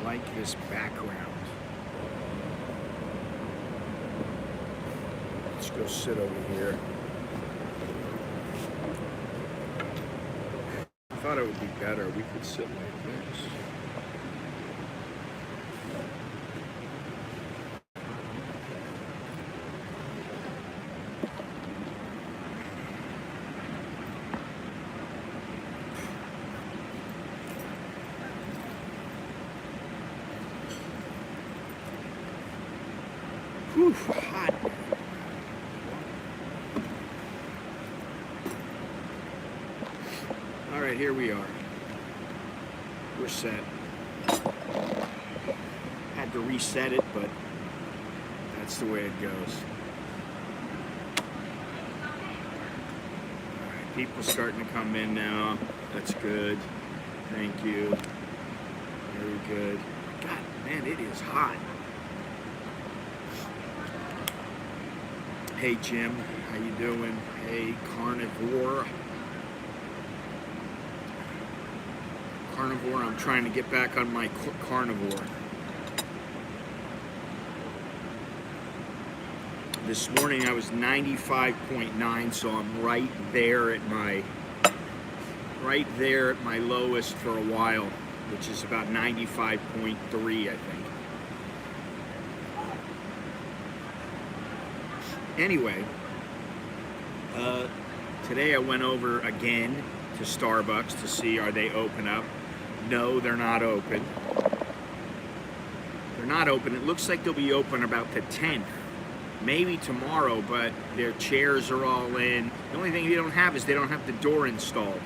like this background. Let's go sit over here. I thought it would be better. We could sit like this. Whew, hot. All right, here we are. We're set. Had to reset it, but that's the way it goes. All right, people starting to come in now. That's good. Thank you. Very good. God, man, it is hot. Hey Jim, how you doing? Hey Carnivore. Carnivore, I'm trying to get back on my carnivore. This morning I was 95.9, so I'm right there at my lowest for a while, which is about 95.3, I think. Anyway, today I went over again to Starbucks to see are they open up. No, they're not open. They're not open. It looks like they'll be open about the 10th, maybe tomorrow, but their chairs are all in. The only thing they don't have is they don't have the door installed.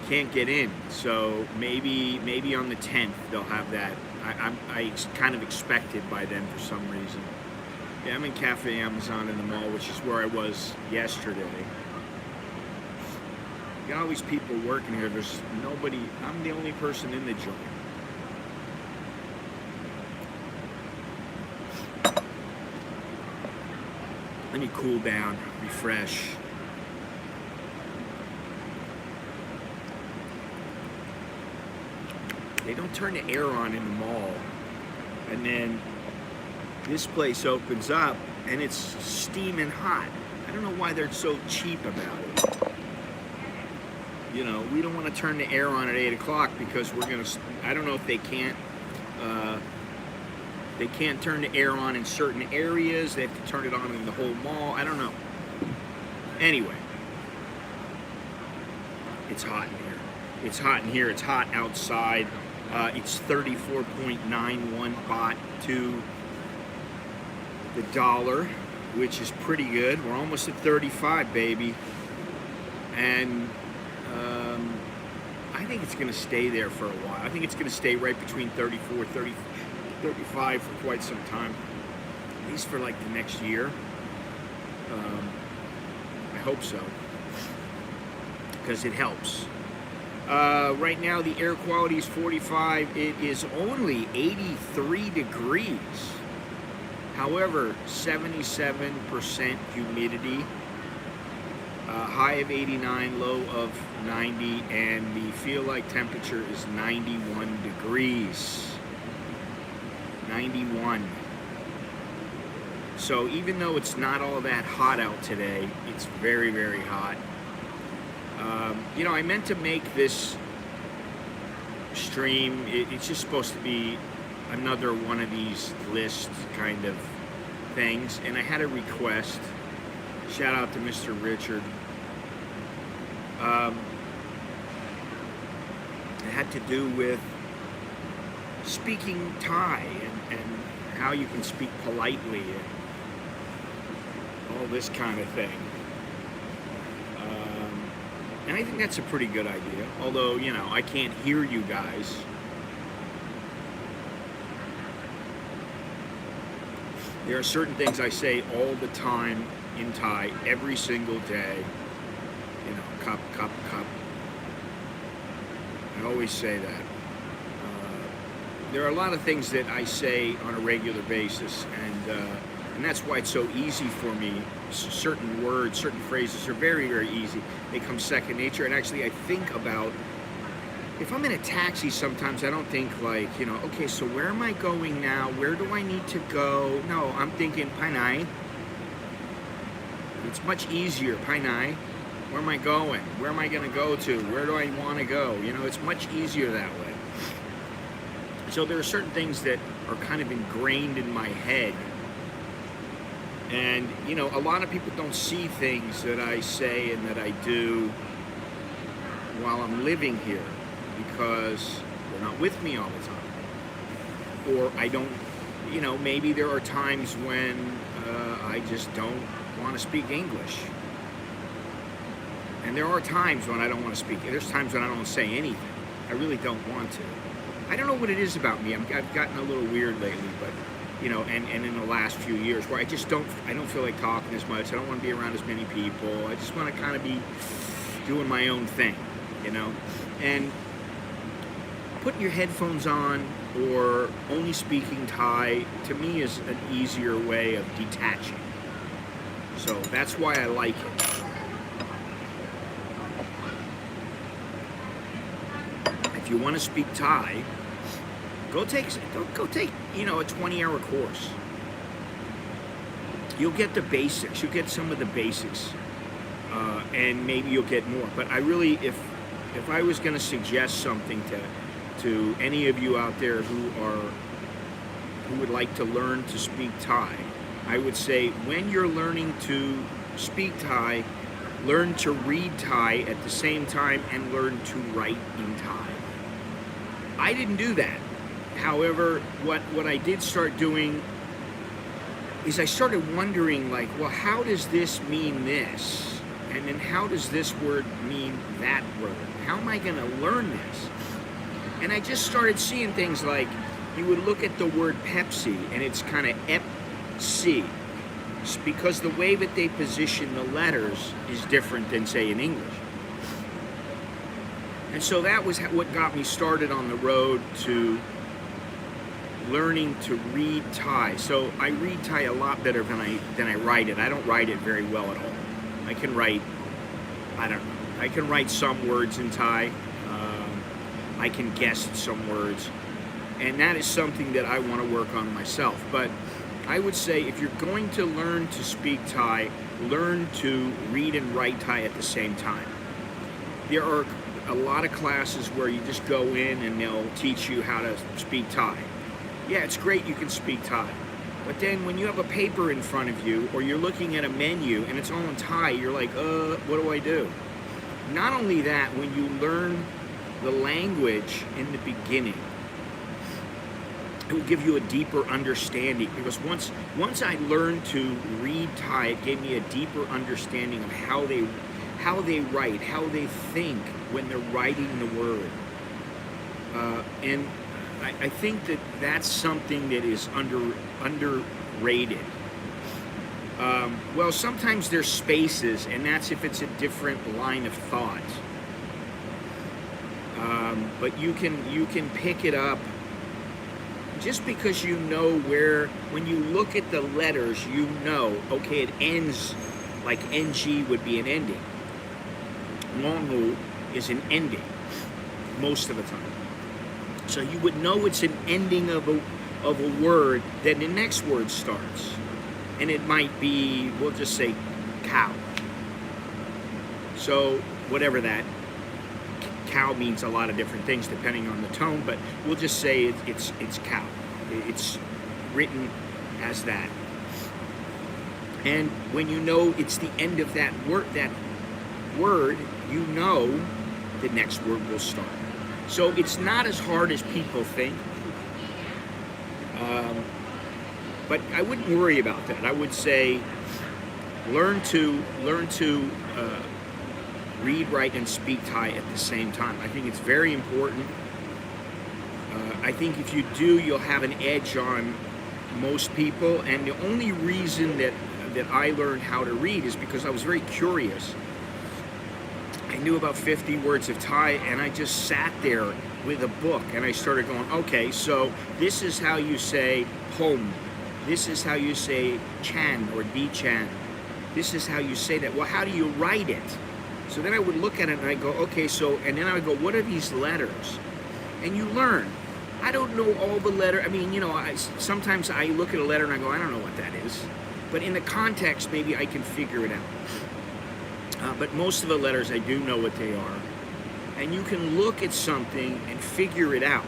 You can't get in, so maybe on the 10th they'll have that. I kind of expected by then for some reason. Yeah, I'm in Cafe Amazon in the mall, which is where I was yesterday. You got all these people working here. There's nobody. I'm the only person in the joint. Let me cool down, refresh. They don't turn the air on in the mall, and then this place opens up and it's steaming hot. I don't know why they're so cheap about it. You know, we don't want to turn the air on at 8 o'clock because we're gonna, I don't know if they can't turn the air on in certain areas. They have to turn it on in the whole mall. I don't know. Anyway, it's hot in here. It's hot in here. It's hot outside. It's 34.91 baht to the dollar, which is pretty good. We're almost at 35, baby. And I think it's going to stay there for a while. I think it's going to stay right between 34, 30, 35 for quite some time, at least for like the next year. I hope so, because it helps. Right now the air quality is 45. It is only 83 degrees. However, 77% humidity, high of 89, low of 90, and the feel-like temperature is 91 degrees. 91. So even though it's not all that hot out today, it's very, very hot. You know, I meant to make this stream, it's just supposed to be another one of these list kind of things, and I had a request. Shout out to Mr. Richard. It had to do with speaking Thai and how you can speak politely and all this kind of thing. And I think that's a pretty good idea, although, you know, I can't hear you guys. There are certain things I say all the time in Thai, every single day. You know, cup, cup, cup. I always say that. There are a lot of things that I say on a regular basis, and that's why it's so easy for me. Certain words, certain phrases are very, very easy. They come second nature, and actually I think about if I'm in a taxi, sometimes I don't think like, you know, okay, so where am I going now? Where do I need to go? No, I'm thinking, Panay. It's much easier, Panay. Where am I going? Where am I going to go to? Where do I want to go? You know, it's much easier that way. So there are certain things that are kind of ingrained in my head. And, you know, a lot of people don't see things that I say and that I do while I'm living here because they're not with me all the time. Or I don't, you know, maybe there are times when I just don't want to speak English. And there are times when I don't want to speak. There's times when I don't say anything. I really don't want to. I don't know what it is about me. I've gotten a little weird lately, but, you know, and in the last few years where I don't feel like talking as much. I don't want to be around as many people. I just want to kind of be doing my own thing, you know. And putting your headphones on or only speaking Thai, to me, is an easier way of detaching. So that's why I like it. If you want to speak Thai, go take you know, a 20-hour course. You'll get the basics. You'll get some of the basics, and maybe you'll get more. But I really, if I was going to suggest something to any of you out there who would like to learn to speak Thai, I would say when you're learning to speak Thai, learn to read Thai at the same time and learn to write in Thai. I didn't do that. However, what I did start doing is I started wondering, like, well, how does this mean this? And then how does this word mean that word? How am I going to learn this? And I just started seeing things like, you would look at the word Pepsi, and it's kind of Ep-C, because the way that they position the letters is different than, say, in English. And so that was what got me started on the road to learning to read Thai. So I read Thai a lot better than I write it. I don't write it very well at all. I can write, I can write some words in Thai. I can guess some words. And that is something that I want to work on myself. But I would say if you're going to learn to speak Thai, learn to read and write Thai at the same time. There are a lot of classes where you just go in and they'll teach you how to speak Thai. Yeah, it's great you can speak Thai. But then when you have a paper in front of you or you're looking at a menu and it's all in Thai, you're like, what do I do? Not only that, when you learn the language in the beginning, it will give you a deeper understanding, because once I learned to read Thai, it gave me a deeper understanding of how they write, how they think when they're writing the word. And I think that that's something that is underrated. Well, sometimes there's spaces, and that's if it's a different line of thought. But you can pick it up just because you know where, when you look at the letters, you know, okay, it ends like NG would be an ending. Ngongu is an ending most of the time. So you would know it's an ending of a word, then the next word starts. And it might be, we'll just say cow. So whatever that, cow means a lot of different things depending on the tone, but we'll just say it's cow. It's written as that. And when you know it's the end of that word, you know the next word will start. So it's not as hard as people think. But I wouldn't worry about that. I would say learn to read, write, and speak Thai at the same time. I think it's very important. I think if you do, you'll have an edge on most people. And the only reason that I learned how to read is because I was very curious. I knew about 50 words of Thai, and I just sat there with a book, and I started going, okay, so this is how you say home. This is how you say chan or di chan. This is how you say that. Well, how do you write it? So then I would look at it and I go, okay, so, and then I would go, what are these letters? And you learn. I don't know all the letter. I mean, sometimes I look at a letter and I go, I don't know what that is. But in the context, maybe I can figure it out. But most of the letters, I do know what they are. And you can look at something and figure it out.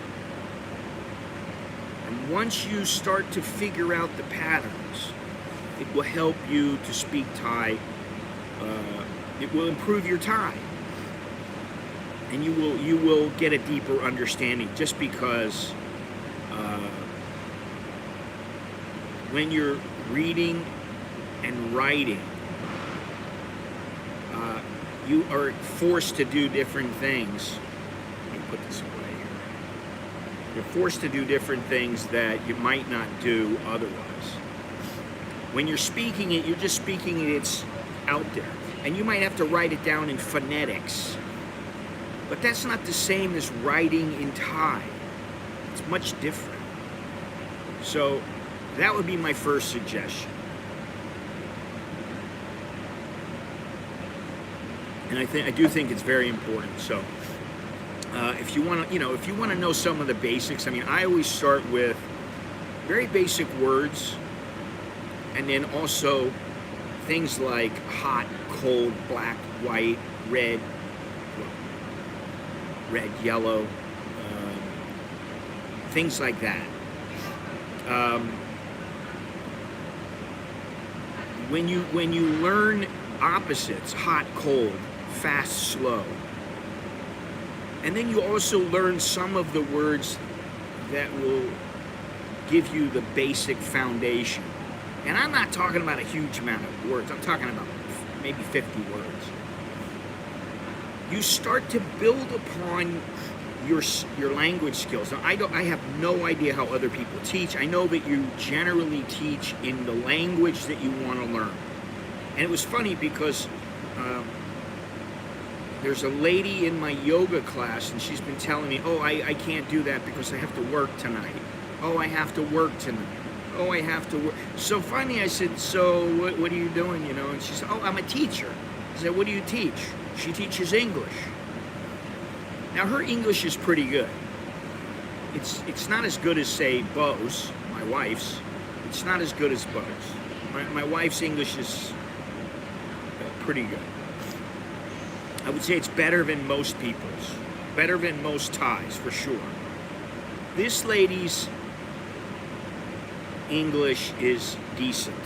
And once you start to figure out the patterns, it will help you to speak Thai. It will improve your Thai. And you will get a deeper understanding, just because when you're reading and writing, you are forced to do different things. Let me put this away here. You're forced to do different things that you might not do otherwise. When you're speaking it, you're just speaking it, it's out there. And you might have to write it down in phonetics. But that's not the same as writing in Thai. It's much different. So that would be my first suggestion. And I do think it's very important. So if you want to, know some of the basics, I mean, I always start with very basic words, and then also things like hot, cold, black, white, red, yellow, things like that. When you learn opposites, hot, cold, fast, slow, and then you also learn some of the words that will give you the basic foundation. And I'm not talking about a huge amount of words. I'm talking about maybe 50 words. You start to build upon your language skills. Now, I have no idea how other people teach. I know that you generally teach in the language that you want to learn. And it was funny because there's a lady in my yoga class, and she's been telling me, oh, I can't do that because I have to work tonight. Oh, I have to work tonight. Oh, I have to work. So finally I said, so what are you doing, And she said, oh, I'm a teacher. I said, what do you teach? She teaches English. Now, her English is pretty good. It's not as good as, say, Bo's, my wife's. It's not as good as Bo's. My wife's English is pretty good. I would say it's better than most people's. Better than most Thais, for sure. This lady's English is decent.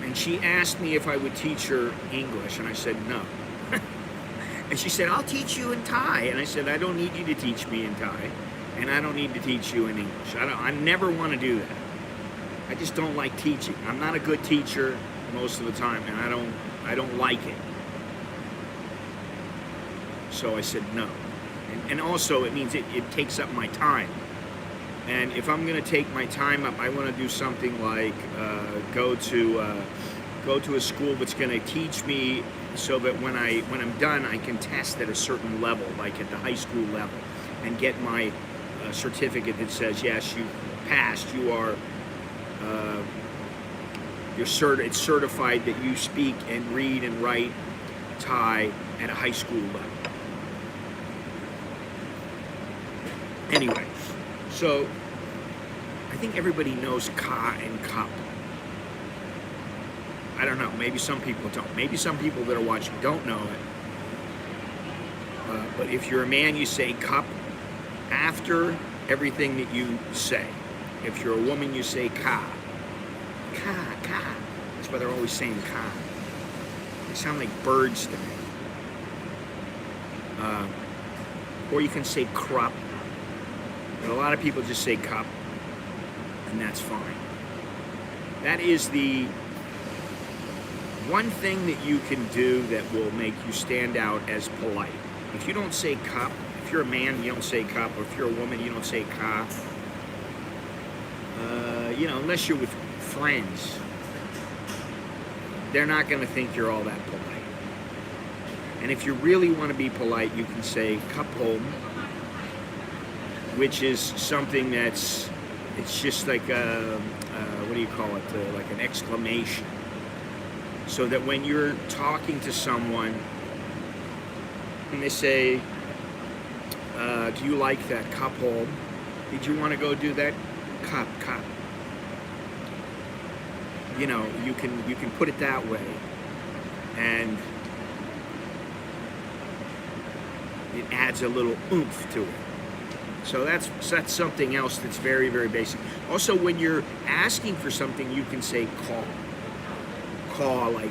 And she asked me if I would teach her English, and I said no. And she said, I'll teach you in Thai. And I said, I don't need you to teach me in Thai, and I don't need to teach you in English. I never want to do that. I just don't like teaching. I'm not a good teacher most of the time, and I don't like it. So I said no. And also, it means it takes up my time. And if I'm going to take my time up, I want to do something like go to a school that's going to teach me, so that when I'm done, I can test at a certain level, like at the high school level, and get my certificate that says, yes, you passed. You are it's certified that you speak and read and write Thai at a high school level. Anyway, so I think everybody knows ka and cup. I don't know. Maybe some people don't. Maybe some people that are watching don't know it. But if you're a man, you say cup after everything that you say. If you're a woman, you say ka. Ka, ka. That's why they're always saying ka. They sound like birds to me. Or you can say crop. But a lot of people just say cup, and that's fine. That is the one thing that you can do that will make you stand out as polite. If you don't say cup, if you're a man, you don't say cup, or if you're a woman, you don't say ka. Unless you're with friends, they're not going to think you're all that polite. And if you really want to be polite, you can say cup home, which is something that's It's just like what do you call it? Like an exclamation. So that when you're talking to someone and they say, do you like that couple? Did you want to go do that? Cup. You know, you can put it that way, and it adds a little oomph to it. So that's something else that's very, very basic. Also, when you're asking for something, you can say call, like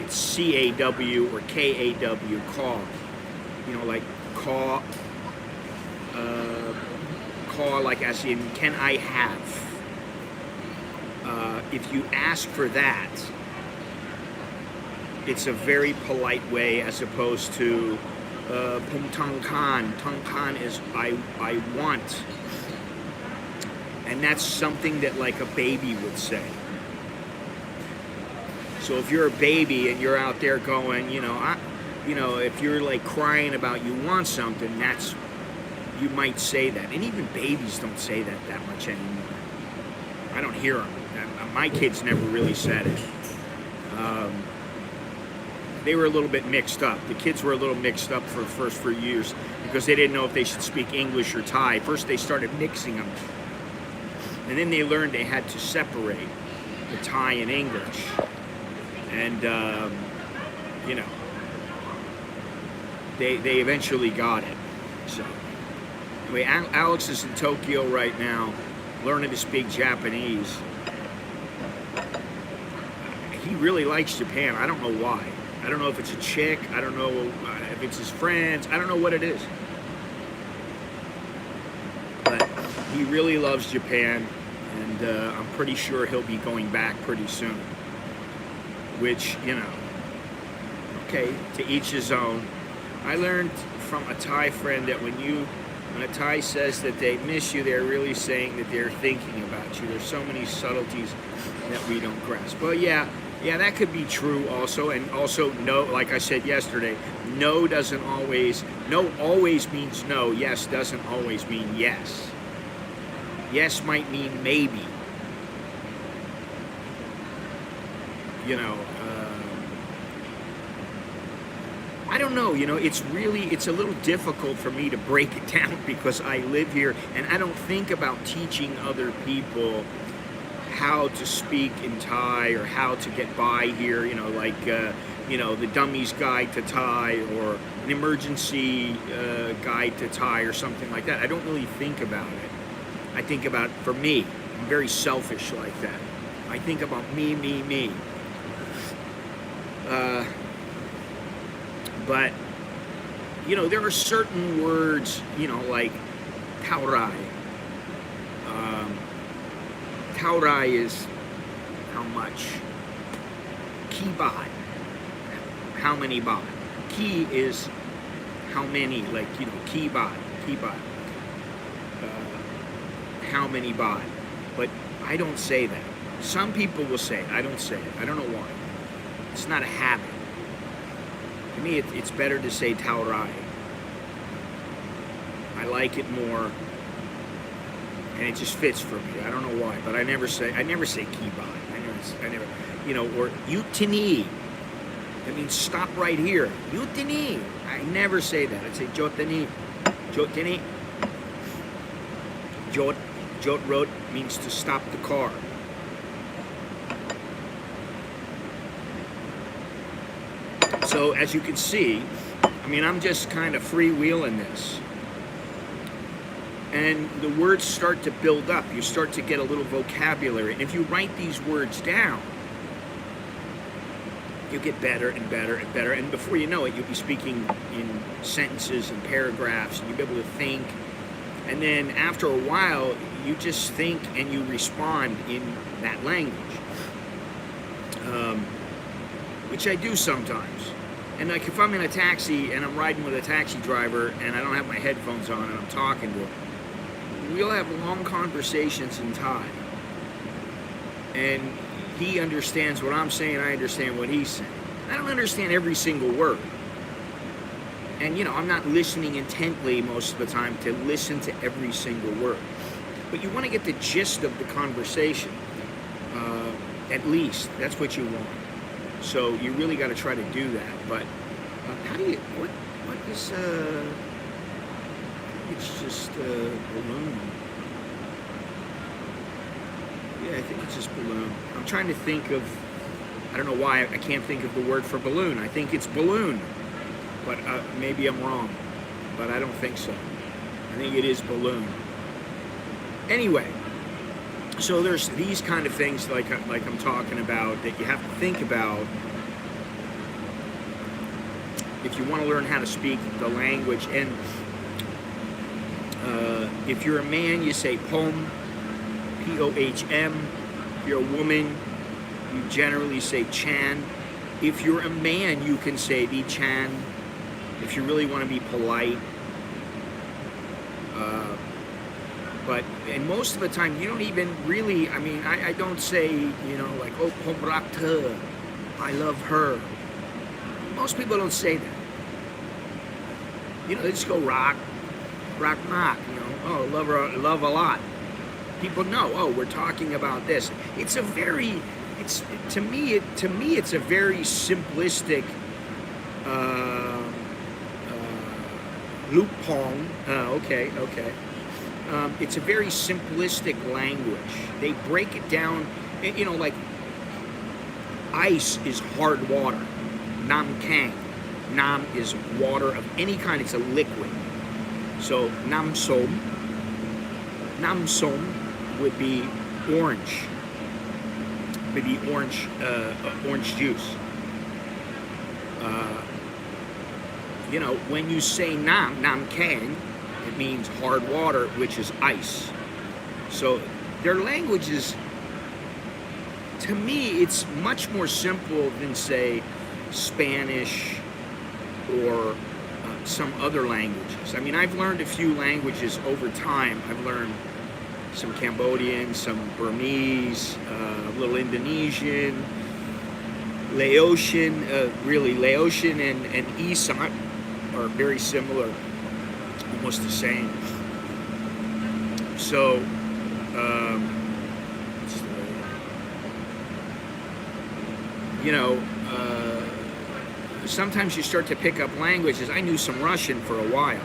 it's C-A-W or K-A-W, call. You know, like call like as in, can I have? If you ask for that, it's a very polite way, as opposed to Pum Tong Kan. Tong Kan is I want. And that's something that like a baby would say. So if you're a baby and you're out there going, you know, if you're like crying about you want something, you might say that. And even babies don't say that much anymore. I don't hear them. My kids never really said it. They were a little bit mixed up. The kids were a little mixed up for the first few years because they didn't know if they should speak English or Thai. First they started mixing them. And then they learned they had to separate the Thai and English. And, you know, they eventually got it. So, anyway, Alex is in Tokyo right now, learning to speak Japanese. He really likes Japan. I don't know why. I don't know if it's a chick. I don't know if it's his friends. I don't know what it is. But he really loves Japan, and I'm pretty sure he'll be going back pretty soon. Which, you know, okay, to each his own. I learned from a Thai friend that when a Thai says that they miss you, they're really saying that they're thinking about you. There's so many subtleties that we don't grasp. Well, yeah, that could be true also. And also, no, like I said yesterday, no always means no. Yes doesn't always mean yes. Yes might mean maybe. You know, I don't know, you know, it's a little difficult for me to break it down because I live here and I don't think about teaching other people how to speak in Thai or how to get by here, you know, like, you know, the Dummy's Guide to Thai or an emergency guide to Thai or something like that. I don't really think about it. I think about, for me, I'm very selfish like that. I think about me. But, you know, there are certain words, you know, like taurai. Taurai is how much. Ki baht, how many baht. Ki is how many, like, you know, ki baht. How many baht. But I don't say that. Some people will say it. I don't say it. I don't know why. It's not a habit. To me, it's better to say taurai. I like it more, and it just fits for me. I don't know why, but I never say kibai. I never, you know, or yutini. That means stop right here. Yutini. I never say that. I say jotani. Jot road means to stop the car. So as you can see, I mean, I'm just kind of freewheeling this. And the words start to build up. You start to get a little vocabulary. And if you write these words down, you get better and better and better. And before you know it, you'll be speaking in sentences and paragraphs, and you'll be able to think. And then after a while, you just think and you respond in that language. Which I do sometimes. And like if I'm in a taxi and I'm riding with a taxi driver and I don't have my headphones on and I'm talking to him, we'll have long conversations in Thai. And he understands what I'm saying, I understand what he's saying. I don't understand every single word. And you know, I'm not listening intently most of the time to listen to every single word. but you want to get the gist of the conversation. At least that's what you want. So you really got to try to do that. But how do you? What is? It's just balloon. Yeah, I think it's just balloon. I'm trying to think of. I don't know why I can't think of the word for balloon. I think it's balloon, but maybe I'm wrong. But I don't think so. I think it is balloon. Anyway, so there's these kind of things like I'm talking about that you have to think about if you want to learn how to speak the language. And if you're a man, you say pom, P-O-H-M. If you're a woman, you generally say chan. If you're a man, you can say di chan. If you really want to be polite. And most of the time, you don't even really, I mean, I don't say, you know, like, oh, pom rak the, I love her. Most people don't say that. You know, they just go rock knock, you know, oh, love a lot. People know, oh, we're talking about this. It's a very, to me, it's a very simplistic, lupong, okay. It's a very simplistic language. They break it down, you know, like ice is hard water. Nam kang. Nam is water of any kind. It's a liquid. So nam som. Nam som would be orange. Maybe orange juice. You know, when you say nam kang, it means hard water, which is ice. So their language is, to me, it's much more simple than, say, Spanish or some other languages. I mean, I've learned a few languages over time. I've learned some Cambodian, some Burmese, a little Indonesian, Laotian. Really, Laotian and Isan are very similar. Almost the same. So, you know, sometimes you start to pick up languages. I knew some Russian for a while.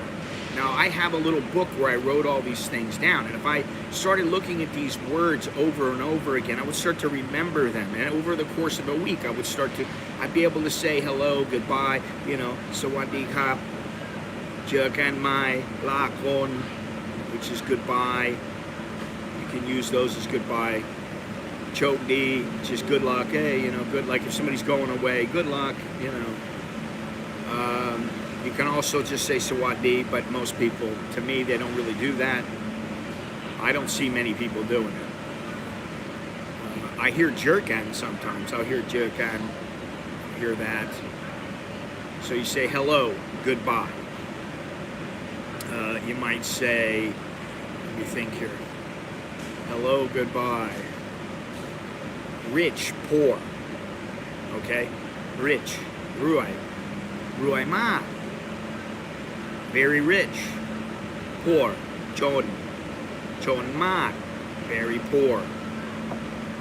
Now, I have a little book where I wrote all these things down, and if I started looking at these words over and over again, I would start to remember them, and over the course of a week, I'd be able to say hello, goodbye, you know, sawasdee kap, เจอกันไหม ลาคน which is goodbye. You can use those as goodbye. โชคดี which is good luck. Hey, you know, good, like if somebody's going away, good luck, you know. You can also just say sawasdee, but most people, to me, they don't really do that. I don't see many people doing it. I hear jerkan sometimes. I'll hear jerkan, hear that. So you say hello, goodbye. You might say, let me think here. Hello, goodbye. Rich, poor. Okay? Rich. Ruai. Ruai ma. Very rich. Poor. Chon. Chon ma. Very poor.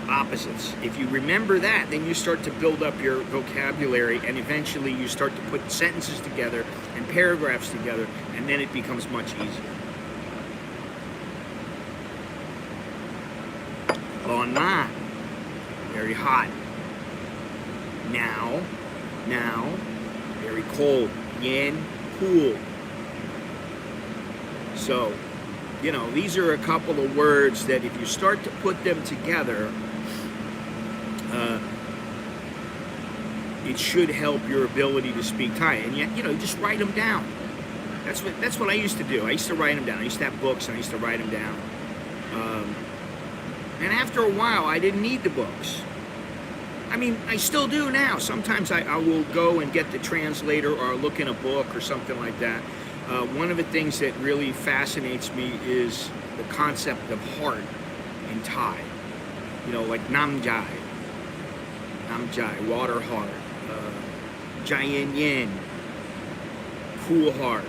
Opposites. If you remember that, then you start to build up your vocabulary, and eventually you start to put sentences together and paragraphs together, and then it becomes much easier. On ma. Very hot. Now. Very cold. Yen. Cool. So, you know, these are a couple of words that if you start to put them together, it should help your ability to speak Thai. And yet, you know, you just write them down. That's what I used to do. I used to write them down. I used to have books and I used to write them down. And after a while, I didn't need the books. I mean, I still do now. Sometimes I will go and get the translator or look in a book or something like that. One of the things that really fascinates me is the concept of heart in Thai. You know, like namjai, water heart, jayen yen, cool heart.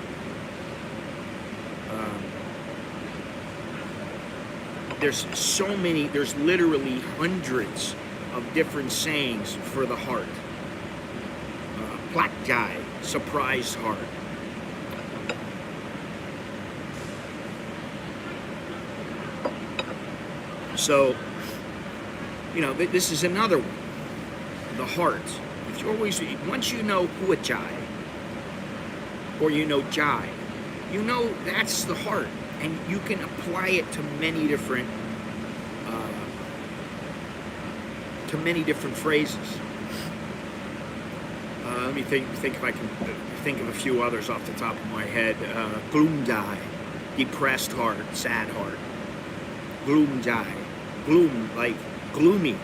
there's so many, there's literally hundreds of different sayings for the heart. Black guy, surprised heart. So, you know, this is another one. The heart. If you always, once you know huachai, or you know jai, you know that's the heart, and you can apply it to many different phrases. Let me think if I can think of a few others off the top of my head. Gloom jai, depressed heart, sad heart. Gloom jai, gloom, like gloomy.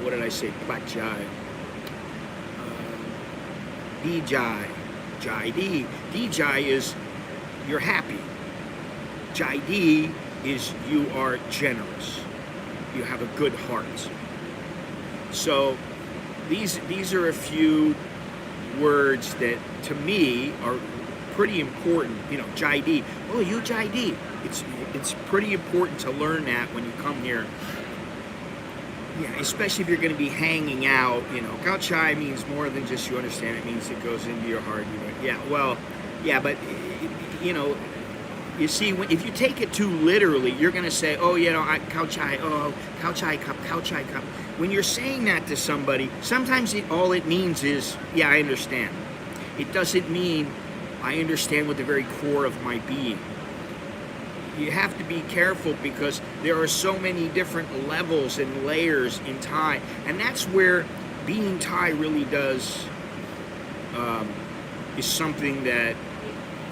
What did I say? Black jai. D jai, jai D. D jai is you're happy. Jai D is you are generous. You have a good heart. So these are a few words that to me are pretty important. You know, jai D. Oh, you jai D. It's pretty important to learn that when you come here. Yeah, especially if you're going to be hanging out. You know, Khao Chai means more than just you understand. It means it goes into your heart. But you know, you see, if you take it too literally, you're going to say, oh, you know, Khao Chai, oh, Khao Chai cup, Khao Chai cup. When you're saying that to somebody, sometimes all it means is, yeah, I understand. It doesn't mean I understand with the very core of my being. You have to be careful because there are so many different levels and layers in Thai, and that's where being Thai really does is something that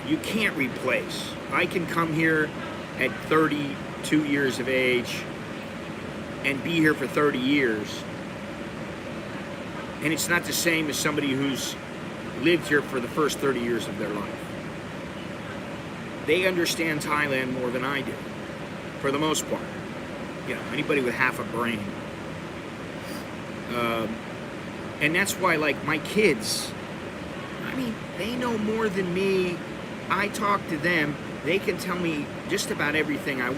you can't replace. I can come here at 32 years of age and be here for 30 years, and it's not the same as somebody who's lived here for the first 30 years of their life. They understand Thailand more than I do, for the most part. You know, anybody with half a brain. And that's why, like, my kids, I mean, they know more than me. I talk to them. They can tell me just about everything I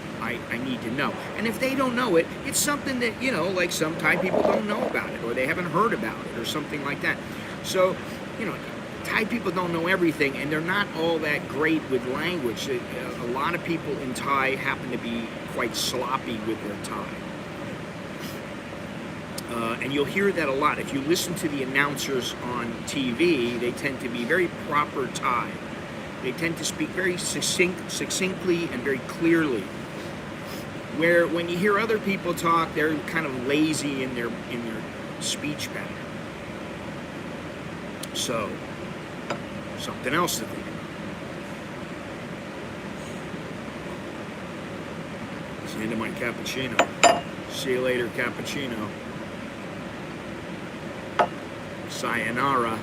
need to know. And if they don't know it, it's something that, you know, like some Thai people don't know about it, or they haven't heard about it, or something like that. So, you know, Thai people don't know everything, and they're not all that great with language. A lot of people in Thai happen to be quite sloppy with their Thai. And you'll hear that a lot. If you listen to the announcers on TV, they tend to be very proper Thai. They tend to speak very succinctly and very clearly. Where when you hear other people talk, they're kind of lazy in their speech pattern. So, something else to think about. It's the end of my cappuccino. See you later, cappuccino. Sayonara.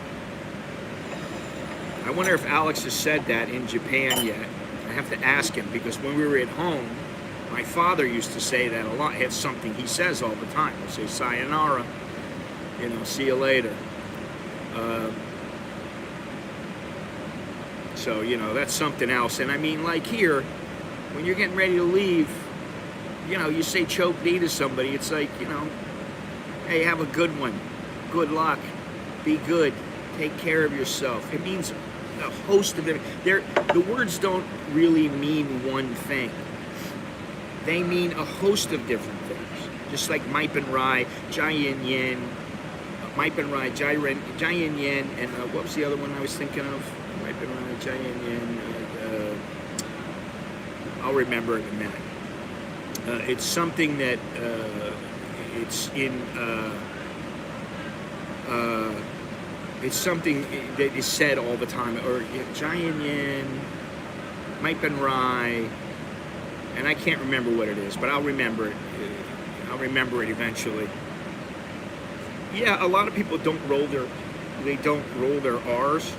I wonder if Alex has said that in Japan yet. I have to ask him, because when we were at home, my father used to say that a lot. It's something he says all the time. He'll say sayonara. You know, see you later. So, you know, that's something else. And I mean, like here, when you're getting ready to leave, you know, you say choke D to somebody, it's like, you know, hey, have a good one. Good luck. Be good. Take care of yourself. It means a host of different... The words don't really mean one thing. They mean a host of different things. Just like Maipan Rai, Jayin Yin, Maipan Rai, Jayin Yin, and what was the other one I was thinking of? I'll remember it in a minute. It's something that it's something that is said all the time. Or Jayin Yin, Maipan Rai, and I can't remember what it is, but I'll remember it. I'll remember it eventually. Yeah, a lot of people don't roll their R's.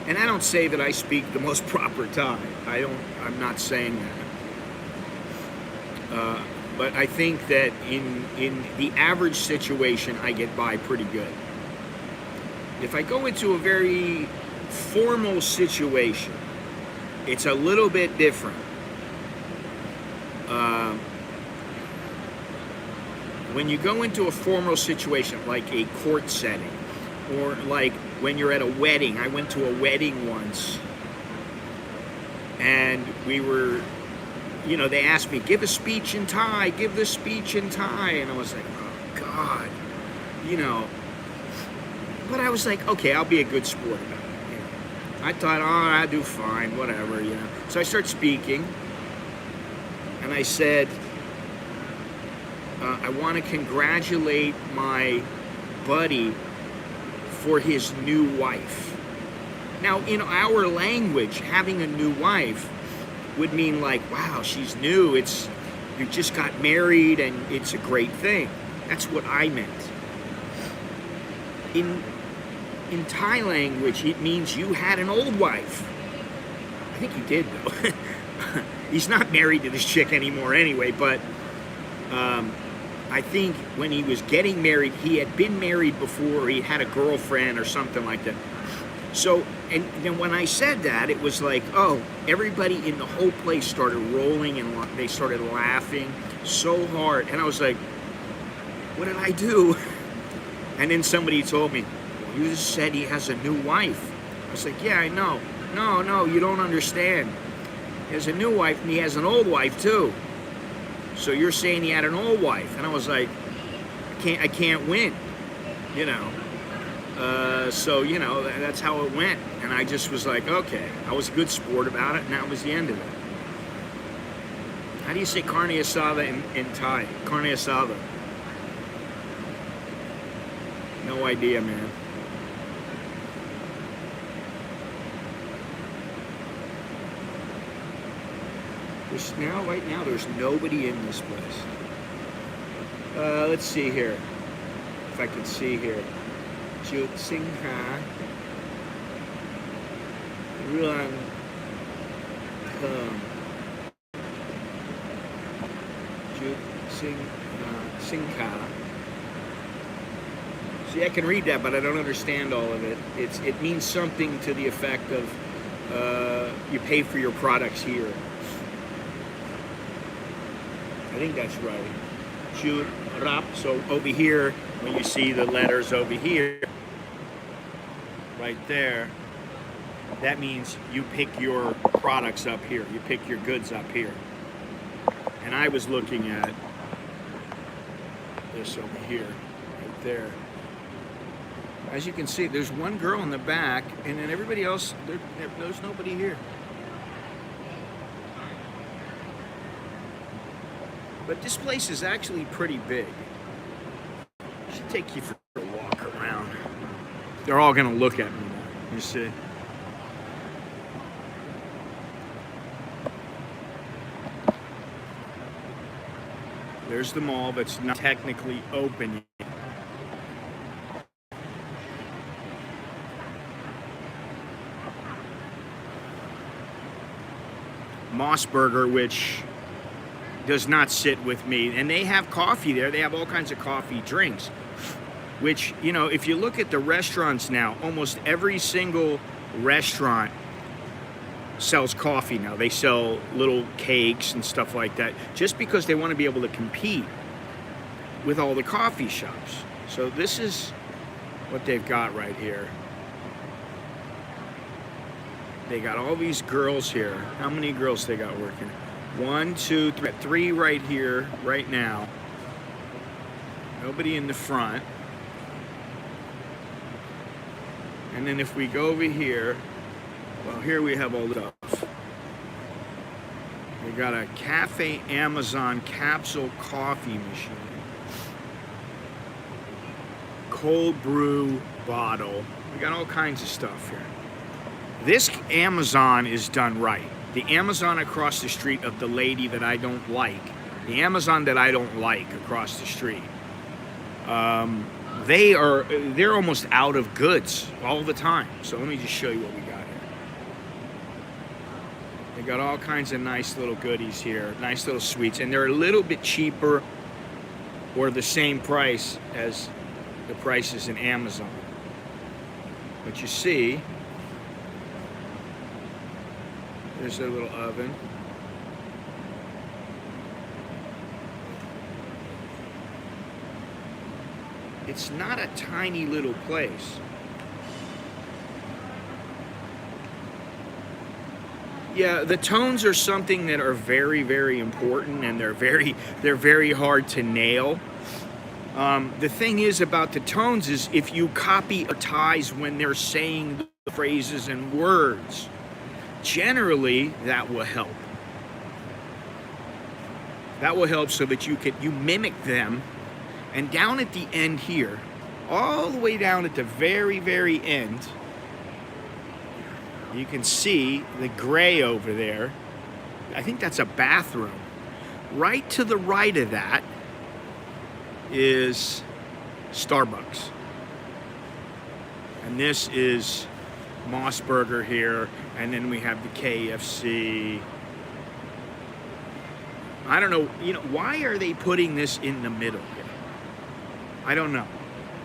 And I don't say that I speak the most proper Thai. I'm not saying that. But I think that in the average situation, I get by pretty good. If I go into a very formal situation, it's a little bit different. When you go into a formal situation, like a court setting, or like when you're at a wedding. I went to a wedding once, and we were, they asked me, give a speech in Thai, give the speech in Thai. And I was like, oh, God, But I was like, okay, I'll be a good sport about it. I thought, oh, I'll do fine, whatever, So I start speaking, and I said, I want to congratulate my buddy for his new wife. Now, in our language, having a new wife would mean like, wow, she's new. You just got married, and it's a great thing. That's what I meant. In Thai language, it means you had an old wife. I think he did, though. He's not married to this chick anymore anyway, but I think when he was getting married, he had been married before, or he had a girlfriend or something like that. So, and then when I said that, it was like, oh, everybody in the whole place started rolling, and they started laughing so hard. And I was like, what did I do? And then somebody told me, well, you just said he has a new wife. I was like, yeah, I know. No, you don't understand. He has a new wife, and he has an old wife too. So you're saying he had an old wife. And I was like, I can't win, So, that's how it went. And I just was like, okay. I was a good sport about it, and that was the end of it. How do you say carne asada in Thai? Carne asada. No idea, man. Right now, there's nobody in this place. Let's see here. If I can see here. Jut Sing Ha. Ruan Jut Sing Ha. See, I can read that, but I don't understand all of it. It means something to the effect of you pay for your products here. I think that's right. Jut Rap. So over here, when you see the letters over here, right there, that means you pick your products up here. You pick your goods up here. And I was looking at this over here, right there. As you can see, there's one girl in the back, and then everybody else, there's nobody here. But this place is actually pretty big. I should take you for a walk around. They're all gonna look at me now, you see. There's the mall that's not technically open yet. Mossburger, which does not sit with me, and they have coffee there. They have all kinds of coffee drinks, which, if you look at the restaurants now, almost every single restaurant sells coffee now. They sell little cakes and stuff like that, just because they want to be able to compete with all the coffee shops. So this is what they've got right here. They got all these girls here. How many girls they got working? 1, 2, 3. Three right here, right now. Nobody in the front. And then if we go over here, well, here we have all the stuff. We got a Cafe Amazon capsule coffee machine. Cold brew bottle. We got all kinds of stuff here. This Amazon is done right. The Amazon across the street of the lady that I don't like, the Amazon that I don't like across the street, they're almost out of goods all the time. So let me just show you what we got here. They got all kinds of nice little goodies here, nice little sweets, and they're a little bit cheaper or the same price as the prices in Amazon. But you see, There's their little oven. It's not a tiny little place. Yeah, the tones are something that are very, very important, and they're very hard to nail. The thing is about the tones is if you copy Thais when they're saying the phrases and words, generally that will help. That will help so that you mimic them. And down at the end here, all the way down at the very, very end, you can see the gray over there. I think that's a bathroom. Right to the right of that is Starbucks. And this is Mossburger here, and then we have the KFC. I don't know, why are they putting this in the middle here? I don't know.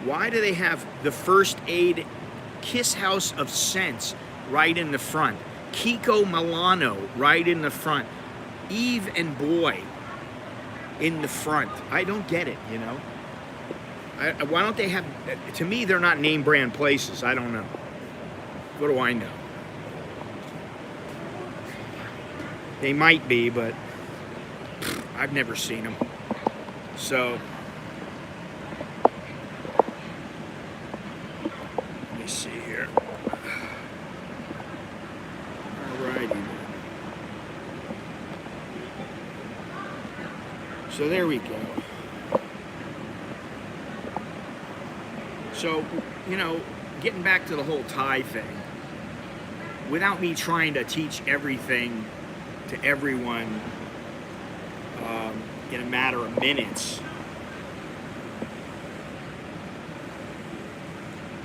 Why do they have the First Aid Kiss House of Sense right in the front? Kiko Milano right in the front. Eve and Boy in the front. I don't get it, why don't they have, to me, they're not name brand places. I don't know. What do I know? They might be, but I've never seen them. So, let me see here. Alrighty. So there we go. So, getting back to the whole Thai thing, without me trying to teach everything to everyone in a matter of minutes,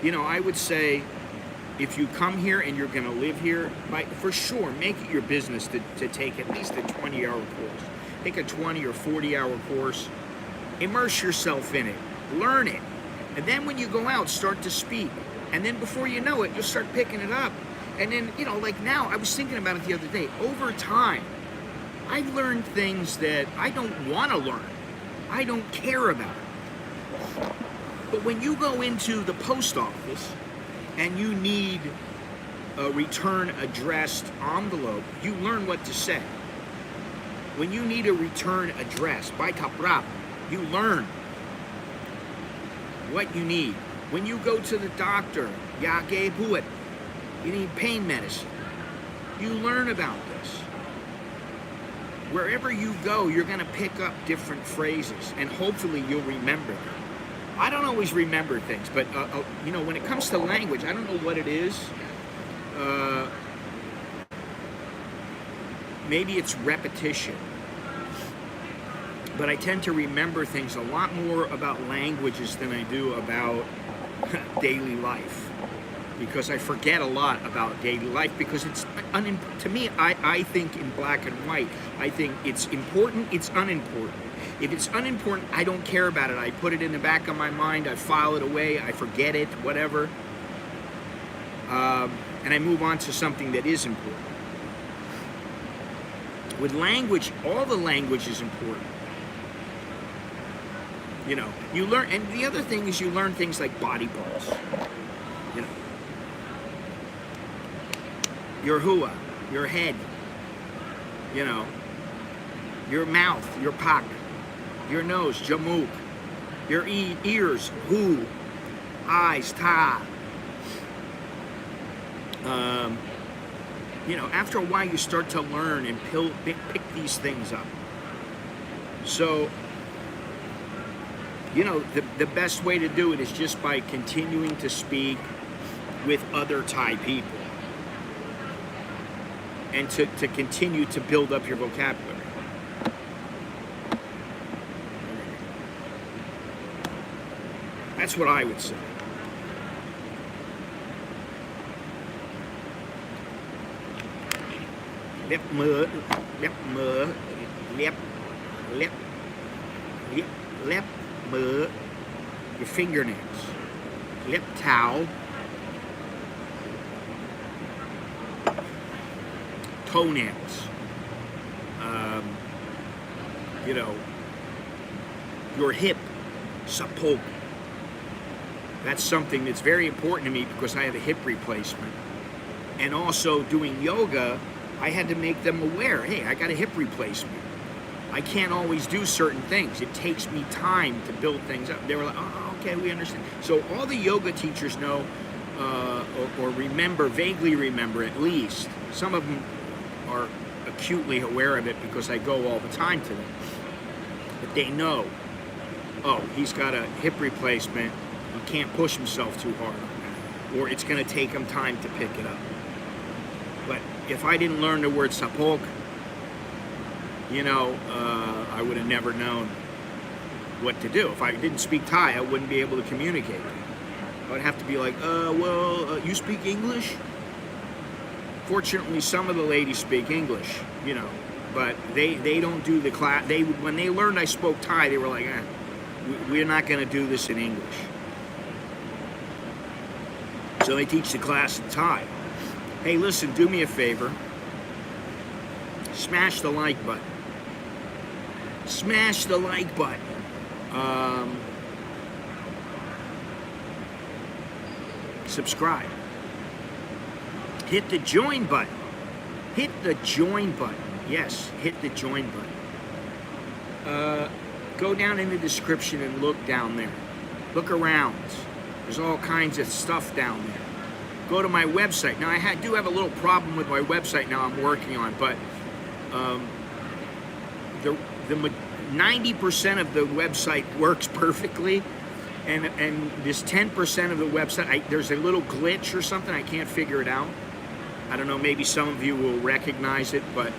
I would say if you come here and you're going to live here, for sure, make it your business to take at least a 20-hour course. Take a 20 or 40-hour course. Immerse yourself in it. Learn it. And then when you go out, start to speak. And then before you know it, you'll start picking it up. And then, like now, I was thinking about it the other day. Over time, I've learned things that I don't want to learn. I don't care about. But when you go into the post office and you need a return addressed envelope, you learn what to say. When you need a return address, by kaprap, you learn what you need. When you go to the doctor, you need pain medicine. You learn about this. Wherever you go, you're going to pick up different phrases, and hopefully you'll remember them. I don't always remember things, but when it comes to language, I don't know what it is. Maybe it's repetition. But I tend to remember things a lot more about languages than I do about daily life, because I forget a lot about daily life, because it's to me, I think in black and white. I think it's important, it's unimportant. If it's unimportant, I don't care about it. I put it in the back of my mind, I file it away, I forget it, whatever. And I move on to something that is important. With language, all the language is important. You learn, and the other thing is you learn things like body parts. Your hua, your head, your mouth, your pak, your nose, jamuk, your ears, hu, eyes, ta. After a while you start to learn and pick these things up. So, the best way to do it is just by continuing to speak with other Thai people and to continue to build up your vocabulary. That's what I would say. Lep mơ, lep mơ, your fingernails, lip towel, toenails, you know, your hip, sapok. That's something that's very important to me because I have a hip replacement. And also doing yoga, I had to make them aware, hey, I got a hip replacement. I can't always do certain things. It takes me time to build things up. They were like, oh, okay, we understand. So all the yoga teachers know, or remember, vaguely remember at least. Some of them are acutely aware of it because I go all the time to them. But they know, oh, he's got a hip replacement. He can't push himself too hard on that. Or it's going to take him time to pick it up. But if I didn't learn the word sapok, you know, I would have never known what to do. If I didn't speak Thai, I wouldn't be able to communicate. I would have to be like, you speak English? Fortunately, some of the ladies speak English, you know, but they don't do the class. When they learned I spoke Thai, they were like, we're not going to do this in English. So they teach the class in Thai. Hey, listen, do me a favor. Smash the like button. Smash the like button. Subscribe. Hit the join button. Hit the join button. Yes, hit the join button. Go down in the description and look down there. Look around. There's all kinds of stuff down there. Go to my website. Now, I do have a little problem with my website now I'm working on, but the 90% of the website works perfectly, and this 10% of the website, there's a little glitch or something. I can't figure it out. I don't know, maybe some of you will recognize it, but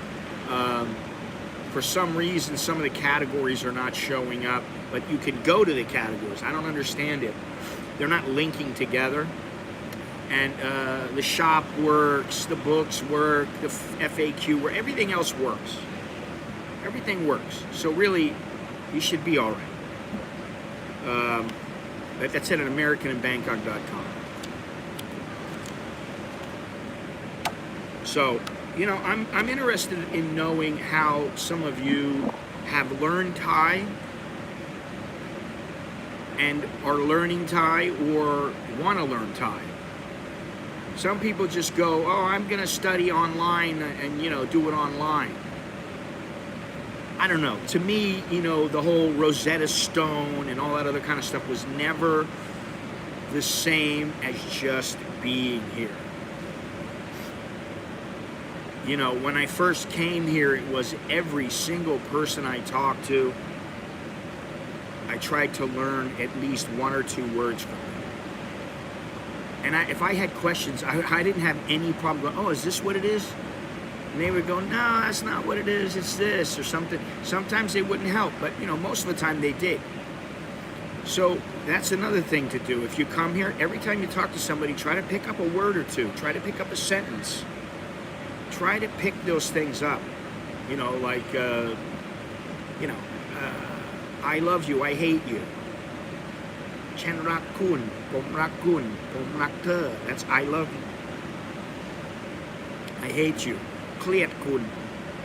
for some reason, some of the categories are not showing up, but you can go to the categories. I don't understand it. They're not linking together. And the shop works, the books work, the FAQ work, everything else works. Everything works. So really, you should be all right. That's at AmericanInBangkok.com. So, you know, I'm interested in knowing how some of you have learned Thai and are learning Thai or want to learn Thai. Some people just go, oh, I'm going to study online and, you know, do it online. I don't know. To me, you know, the whole Rosetta Stone and all that other kind of stuff was never the same as just being here. You know, when I first came here, it was every single person I talked to, I tried to learn at least one or two words from them. And if I had questions, I didn't have any problem going, oh, is this what it is? And they would go, no, that's not what it is, it's this, or something. Sometimes they wouldn't help, but, you know, most of the time they did. So that's another thing to do. If you come here, every time you talk to somebody, try to pick up a word or two. Try to pick up a sentence. Try to pick those things up. You know, like, you know, I love you, I hate you. Chen rak kun, pom rak kun, pom rak thơ. That's I love you. I hate you. Kliet kun,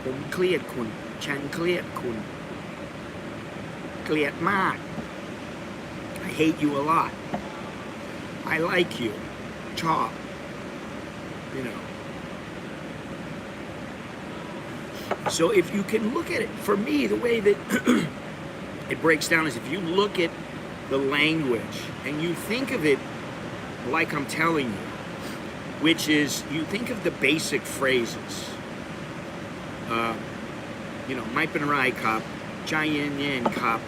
pom kliet kun, Chen kliet kun. Kliet mak. I hate you a lot. I like you. Chop. You know. So if you can look at it, for me, the way that it breaks down is if you look at the language and you think of it like I'm telling you, which is you think of the basic phrases. You know, Mai Pen Rai Kap, Chai Yin Yin Kap.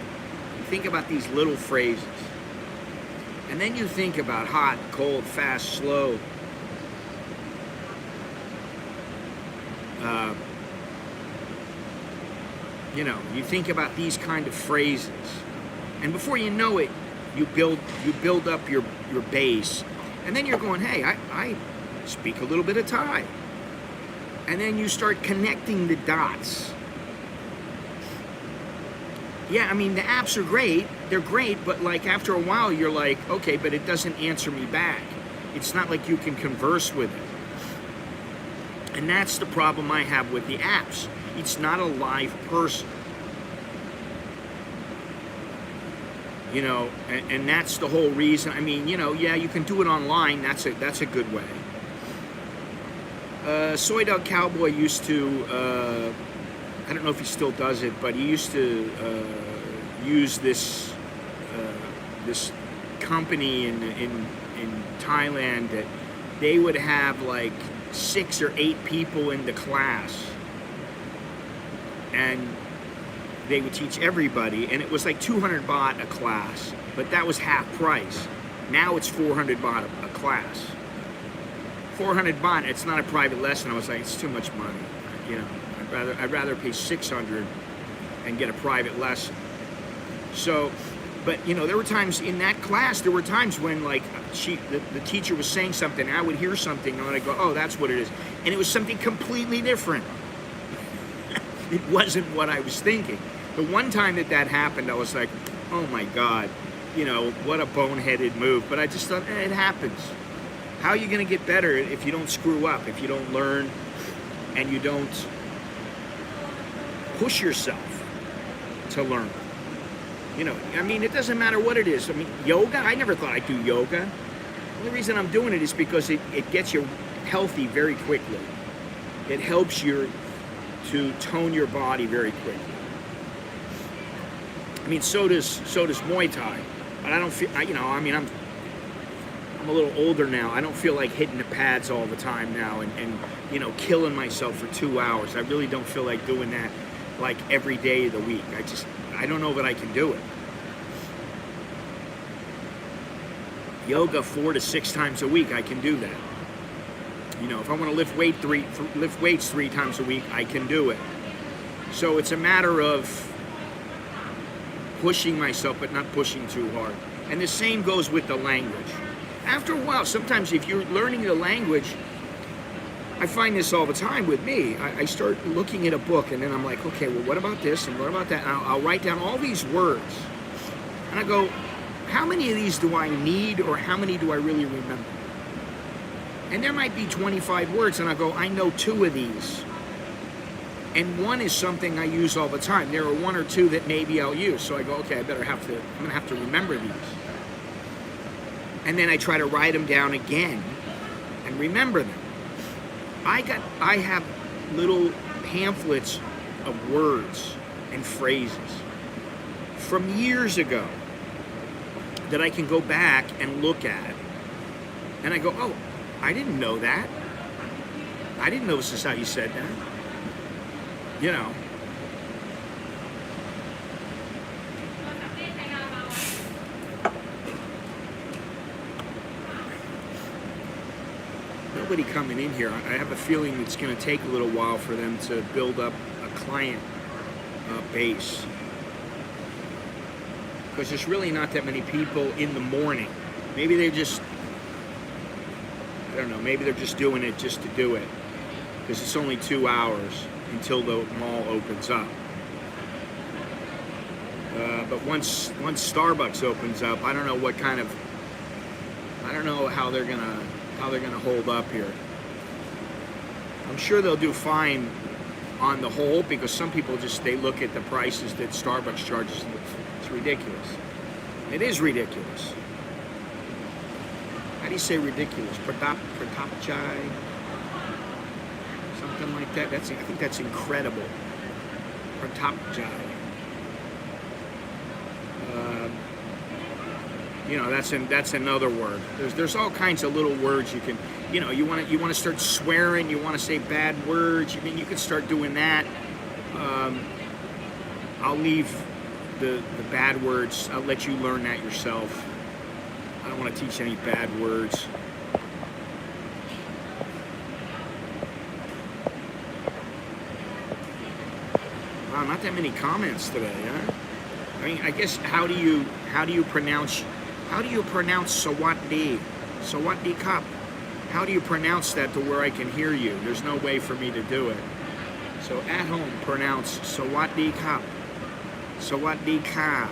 You think about these little phrases. And then you think about hot, cold, fast, slow. You know, you think about these kind of phrases. And before you know it, you build up your base. And then you're going, hey, I speak a little bit of Thai. And then you start connecting the dots. Yeah, I mean, the apps are great. They're great, but like after a while, you're like, okay, but it doesn't answer me back. It's not like you can converse with it. And that's the problem I have with the apps. It's not a live person. You know, and that's the whole reason. I mean, you know, yeah, you can do it online. That's a good way. Soy Dog Cowboy used to, I don't know if he still does it, but he used to use this this company in Thailand that they would have like 6 or 8 people in the class, and they would teach everybody, and it was like 200 baht a class, but that was half price. Now it's 400 baht a class. 400 baht, it's not a private lesson. I was like, it's too much money. You know, I'd rather pay 600 and get a private lesson. So, but you know, there were times in that class, there were times when like the teacher was saying something, and I would hear something, and I'd go, oh, that's what it is. And it was something completely different. It wasn't what I was thinking. The one time that happened, I was like, oh my God, you know, what a boneheaded move. But I just thought, it happens. How are you going to get better if you don't screw up, if you don't learn, and you don't push yourself to learn? You know, I mean, it doesn't matter what it is. I mean, yoga, I never thought I'd do yoga. The only reason I'm doing it is because it gets you healthy very quickly. It helps you to tone your body very quickly. I mean, so does Muay Thai, but I don't feel, you know, I mean, I'm a little older now. I don't feel like hitting the pads all the time now and you know, killing myself for 2 hours. I really don't feel like doing that like every day of the week. I don't know that I can do it. Yoga 4 to 6 times a week, I can do that. You know, if I want to lift weights 3 times a week, I can do it. So it's a matter of pushing myself, but not pushing too hard. And the same goes with the language. After a while, sometimes if you're learning the language, I find this all the time with me. I start looking at a book, and then I'm like, okay, well, what about this and what about that? And I'll write down all these words. And I go, how many of these do I need, or how many do I really remember? And there might be 25 words, and I go, I know 2 of these. And 1 is something I use all the time. There are 1 or 2 that maybe I'll use. So I go, okay, I'm gonna have to remember these. And then I try to write them down again and remember them. I have little pamphlets of words and phrases from years ago that I can go back and look at. And I go, oh, I didn't know that. I didn't know this is how you said that. You know. Nobody coming in here. I have a feeling it's going to take a little while for them to build up a client base. Because there's really not that many people in the morning. Maybe they just, I don't know, maybe they're just doing it just to do it. Because it's only 2 hours until the mall opens up. But once Starbucks opens up, I don't know what kind of, I don't know how they're gonna hold up here. I'm sure they'll do fine on the whole, because some people just, they look at the prices that Starbucks charges. It's ridiculous. It is ridiculous. How do you say ridiculous? Pratap chai? Something like that. I think that's incredible. Pratap chai. You know, that's another word. There's all kinds of little words you can, you know, you want to start swearing, you want to say bad words. I mean, you can start doing that. I'll leave the bad words. I'll let you learn that yourself. I don't want to teach any bad words. Wow, not that many comments today, huh? I mean, I guess how do you pronounce sawasdee? Sawasdee cup. How do you pronounce that to where I can hear you? There's no way for me to do it. So at home, pronounce sawasdee cup. Sawasdee ka.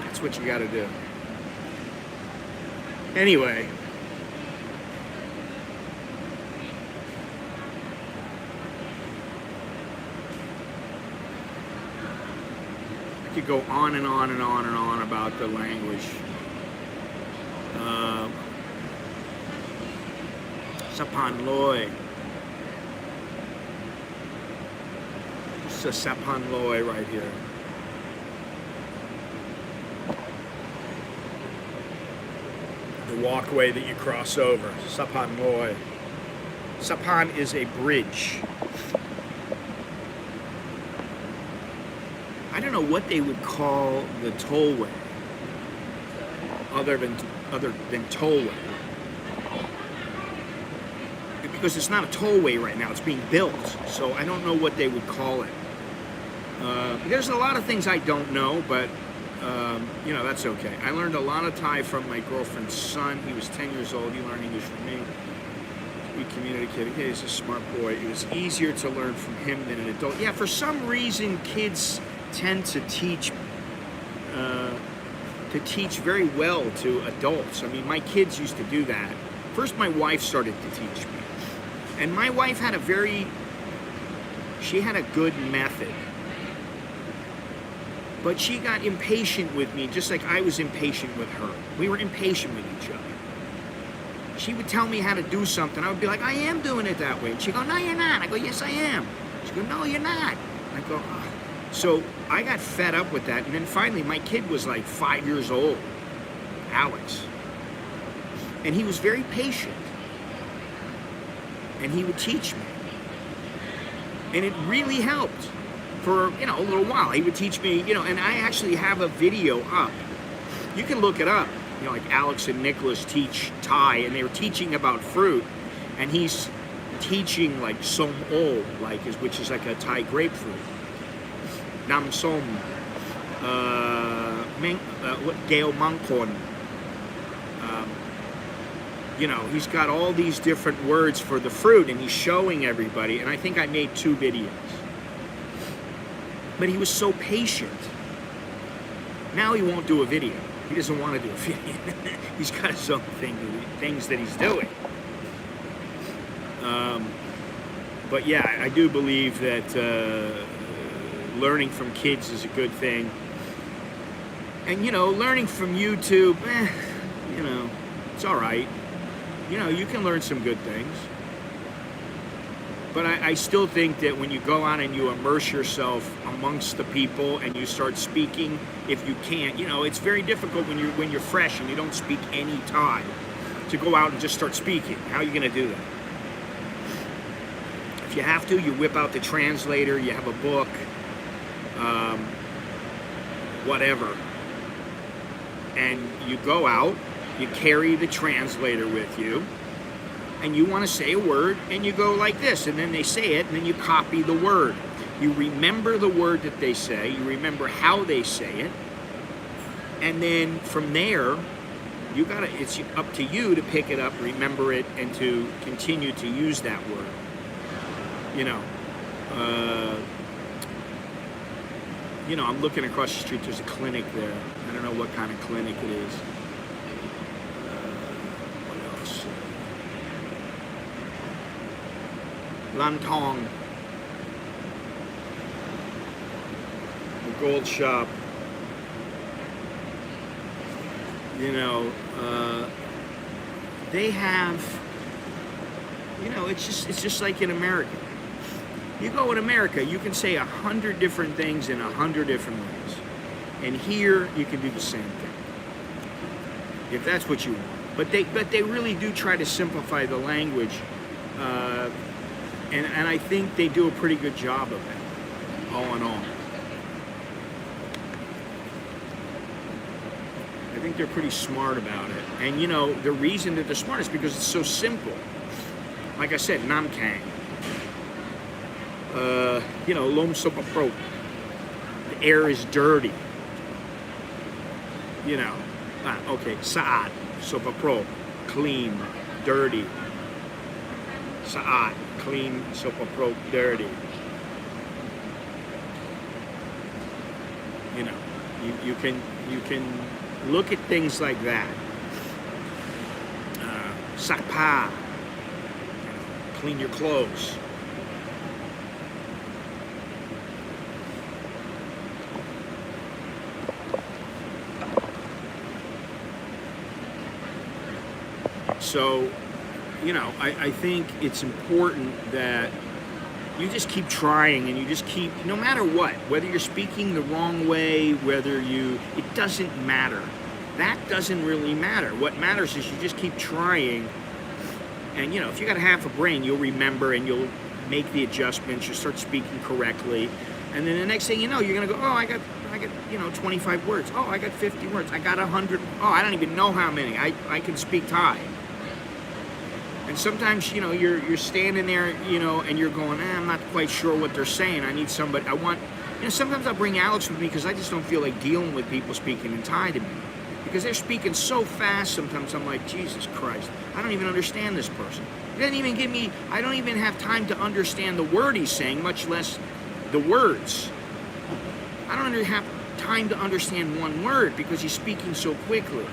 That's what you got to do. could go on and on and on and on about the language. Sapan Loy. It's a Sapan Loy right here. The walkway that you cross over. Sapan Loy. Sapan is a bridge. I don't know what they would call the tollway other than tollway. Because it's not a tollway right now, it's being built. So I don't know what they would call it. There's a lot of things I don't know, but you know, that's okay. I learned a lot of Thai from my girlfriend's son. He was 10 years old. He learned English from me. We communicated. Hey, he's a smart boy. It was easier to learn from him than an adult. Yeah, for some reason, kids tend to teach very well to adults. I mean, my kids used to do that. First, my wife started to teach me. And my wife had she had a good method. But she got impatient with me, just like I was impatient with her. We were impatient with each other. She would tell me how to do something. I would be like, I am doing it that way. And she'd go, no, you're not. I go, yes, I am. She'd go, no, you're not. I go, oh. So I got fed up with that. And then finally, my kid was like 5 years old, Alex. And he was very patient. And he would teach me. And it really helped for, you know, a little while. He would teach me, you know, and I actually have a video up. You can look it up. You know, like Alex and Nicholas teach Thai, and they were teaching about fruit. And he's teaching like som o, which is like a Thai grapefruit. Nam som, Gale Mangkon. You know, he's got all these different words for the fruit, and he's showing everybody. And I think I made 2 videos. But he was so patient. Now he won't do a video. He doesn't want to do a video. He's got his own things that he's doing. But yeah, I do believe that learning from kids is a good thing. And, you know, learning from YouTube, you know, it's all right. You know, you can learn some good things. But I still think that when you go out and you immerse yourself amongst the people and you start speaking, if you can't, you know, it's very difficult when you're fresh and you don't speak any Thai to go out and just start speaking. How are you going to do that? If you have to, you whip out the translator, you have a book, whatever. And you go out, you carry the translator with you, and you want to say a word, and you go like this, and then they say it, and then you copy the word. You remember the word that they say, you remember how they say it, and then from there, it's up to you to pick it up, remember it, and to continue to use that word. You know, I'm looking across the street, there's a clinic there. I don't know what kind of clinic it is. What else? Lantong. The gold shop. You know, they have, you know, it's just like in America. You go in America, you can say 100 different things in 100 different ways. And here, you can do the same thing. If that's what you want. But they really do try to simplify the language. And I think they do a pretty good job of it, all in all. I think they're pretty smart about it. And you know, the reason that they're smart is because it's so simple. Like I said, Nam Kang. You know, Lom Sopa Pro. The air is dirty. You know, okay, Sa'at, Sopa Pro, clean, dirty. Sa'at, clean, Sopa Pro, dirty. You know, you can look at things like that. Sakpa, clean your clothes. So, I think it's important that you just keep trying, and you just keep, no matter what, whether you're speaking the wrong way, it doesn't matter. That doesn't really matter. What matters is you just keep trying, and if you got half a brain, you'll remember and you'll make the adjustments, you'll start speaking correctly, and then the next thing you know, you're gonna go, oh, I got 25 words. Oh, I got 50 words. I got 100. Oh, I don't even know how many. I can speak Thai. And sometimes, you're standing there, and you're going, I'm not quite sure what they're saying. I need somebody. Sometimes I'll bring Alex with me because I just don't feel like dealing with people speaking in Thai to me. Because they're speaking so fast sometimes, I'm like, Jesus Christ, I don't even understand this person. He doesn't even give me, I don't even have time to understand the word he's saying, much less the words. I don't even have time to understand one word because he's speaking so quickly.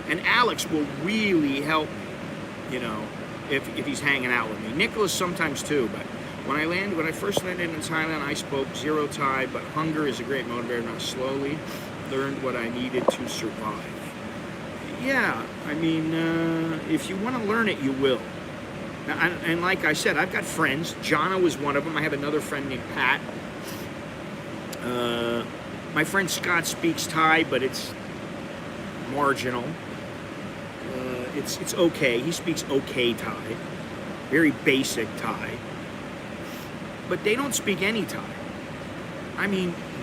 And Alex will really help me, if he's hanging out with me. Nicholas sometimes too, but when I first landed in Thailand, I spoke zero Thai, but hunger is a great motivator, and I slowly learned what I needed to survive. Yeah, if you want to learn it, you will. Now, and like I said, I've got friends. Jana was one of them. I have another friend named Pat. My friend Scott speaks Thai, but it's marginal. It's okay. He speaks okay Thai, very basic Thai. But they don't speak any Thai.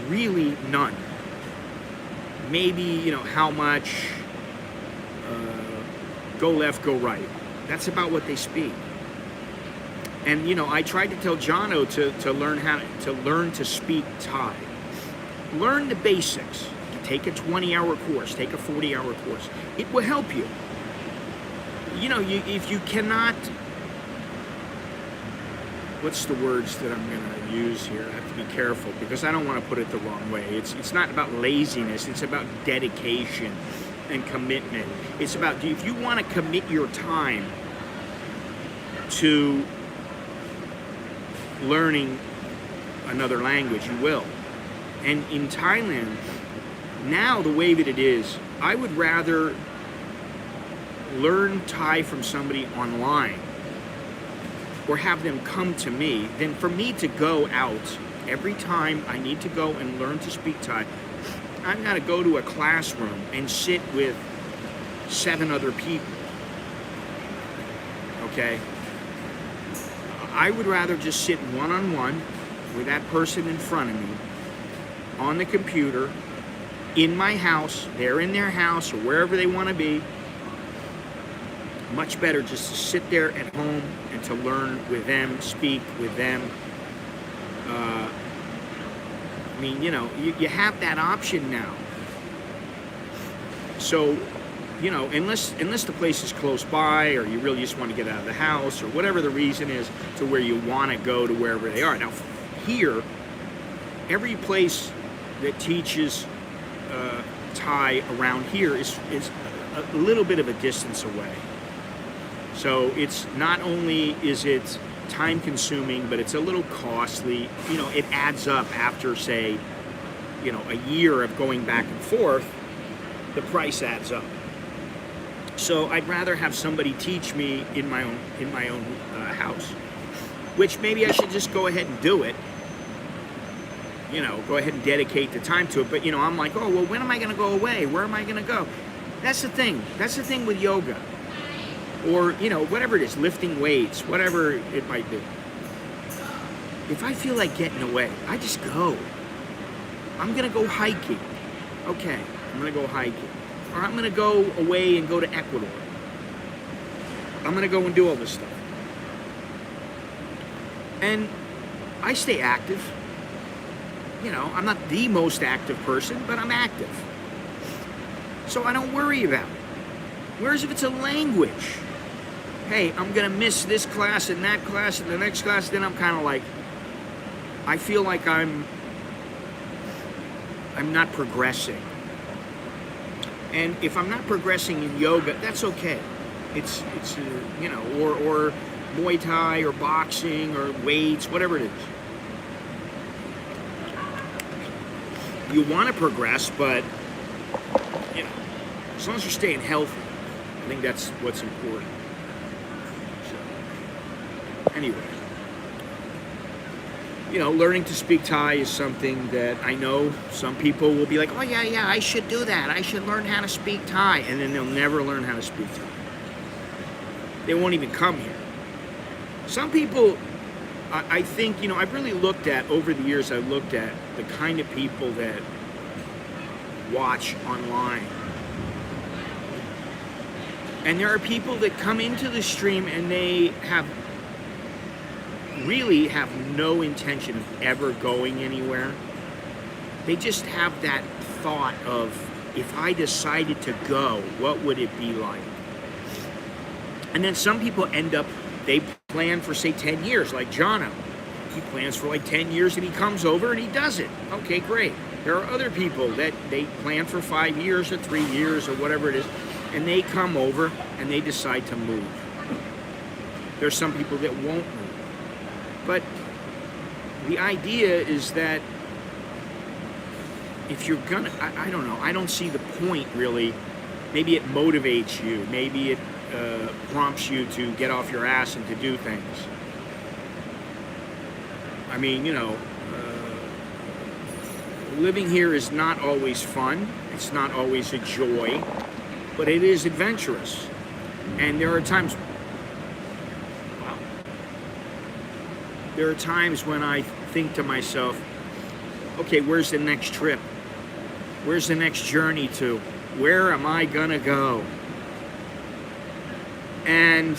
Really none. Maybe, how much, go left, go right. That's about what they speak. And, I tried to tell Jono to learn to speak Thai. Learn the basics. Take a 20-hour course, take a 40-hour course. It will help you. If you cannot, what's the words that I'm going to use here? I have to be careful because I don't want to put it the wrong way. It's not about laziness. It's about dedication and commitment. It's about, if you want to commit your time to learning another language, you will. And in Thailand, now the way that it is, I would rather learn Thai from somebody online or have them come to me than for me to go out. Every time I need to go and learn to speak Thai, I've got to go to a classroom and sit with 7 other people. Okay? I would rather just sit one-on-one with that person in front of me on the computer, in my house, they're in their house or wherever they want to be. Much better just to sit there at home and to learn with them, speak with them. You have that option now. So, unless the place is close by, or you really just want to get out of the house, or whatever the reason is to where you want to go to wherever they are. Now, here, every place that teaches Thai around here is a little bit of a distance away. So it's not only is it time consuming, but it's a little costly. It adds up after, say, a year of going back and forth, the price adds up. So I'd rather have somebody teach me in my own house, which maybe I should just go ahead and do it. Go ahead and dedicate the time to it. But, I'm like, oh, well, when am I going to go away? Where am I going to go? That's the thing. That's the thing with yoga. Or, whatever it is, lifting weights, whatever it might be. If I feel like getting away, I just go. I'm going to go hiking. Okay, I'm going to go hiking. Or I'm going to go away and go to Ecuador. I'm going to go and do all this stuff. And I stay active. I'm not the most active person, but I'm active. So I don't worry about it. Whereas if it's a language, hey, I'm going to miss this class and that class and the next class, then I'm kind of like, I feel like I'm not progressing. And if I'm not progressing in yoga, that's okay. It's or Muay Thai or boxing or weights, whatever it is. You want to progress, but as long as you're staying healthy, I think that's what's important. So, anyway, you know, learning to speak Thai is something that I know some people will be like, oh yeah, I should do that. I should learn how to speak Thai. And then they'll never learn how to speak Thai. They won't even come here. Some people, I think, you know, I've really looked at, over the years, I've looked at the kind of people that watch online. And there are people that come into the stream and they really have no intention of ever going anywhere. They just have that thought of, if I decided to go, what would it be like? And then some people end up, they plan for, say, 10 years, like Jono. He plans for like 10 years and he comes over and he does it. Okay, great. There are other people that they plan for 5 years or 3 years or whatever it is, and they come over and they decide to move. There's some people that won't move. But the idea is that if you're gonna, I don't know, I don't see the point really. Maybe it motivates you. Maybe it prompts you to get off your ass and to do things. I mean, you know, living here is not always fun. It's not always a joy, but it is adventurous. And there are times, there are times when I think to myself, okay, where's the next trip? Where's the next journey to? Where am I gonna go? And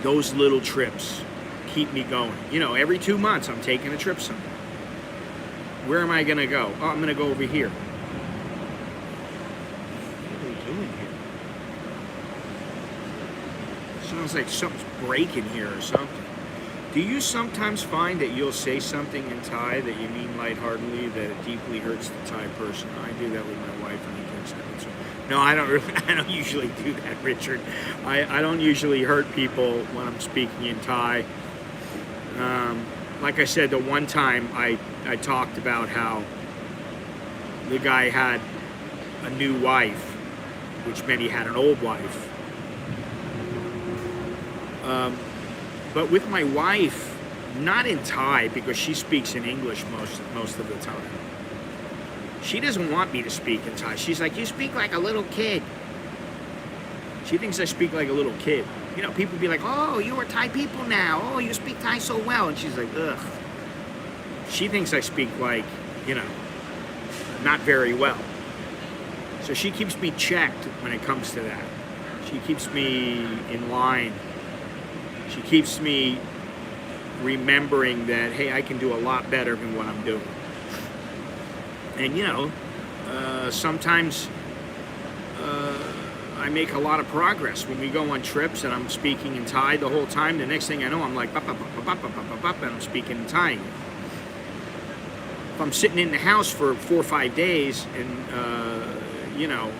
those little trips keep me going. You know, every 2 months I'm taking a trip somewhere. Where am I gonna go? Oh, I'm gonna go over here. What are we doing here? Sounds like something's breaking here or something. Do you sometimes find that you'll say something in Thai that you mean lightheartedly that it deeply hurts the Thai person? I do that with my wife when he thinks that. No, I don't usually do that, Richard. I don't usually hurt people when I'm speaking in Thai. Like I said, the one time I talked about how the guy had a new wife, which meant he had an old wife. But with my wife, not in Thai, because she speaks in English most of the time. She doesn't want me to speak in Thai. She's like, you speak like a little kid. She thinks I speak like a little kid. You know, people be like, oh, you are Thai people now. Oh, you speak Thai so well. And she's like, ugh. She thinks I speak like, you know, not very well. So she keeps me checked when it comes to that. She keeps me in line. She keeps me remembering that, hey, I can do a lot better than what I'm doing. And, you know, sometimes I make a lot of progress when we go on trips and I'm speaking in Thai the whole time. The next thing I know, I'm like, and I'm speaking in Thai. If I'm sitting in the house for 4 or 5 days and, you know,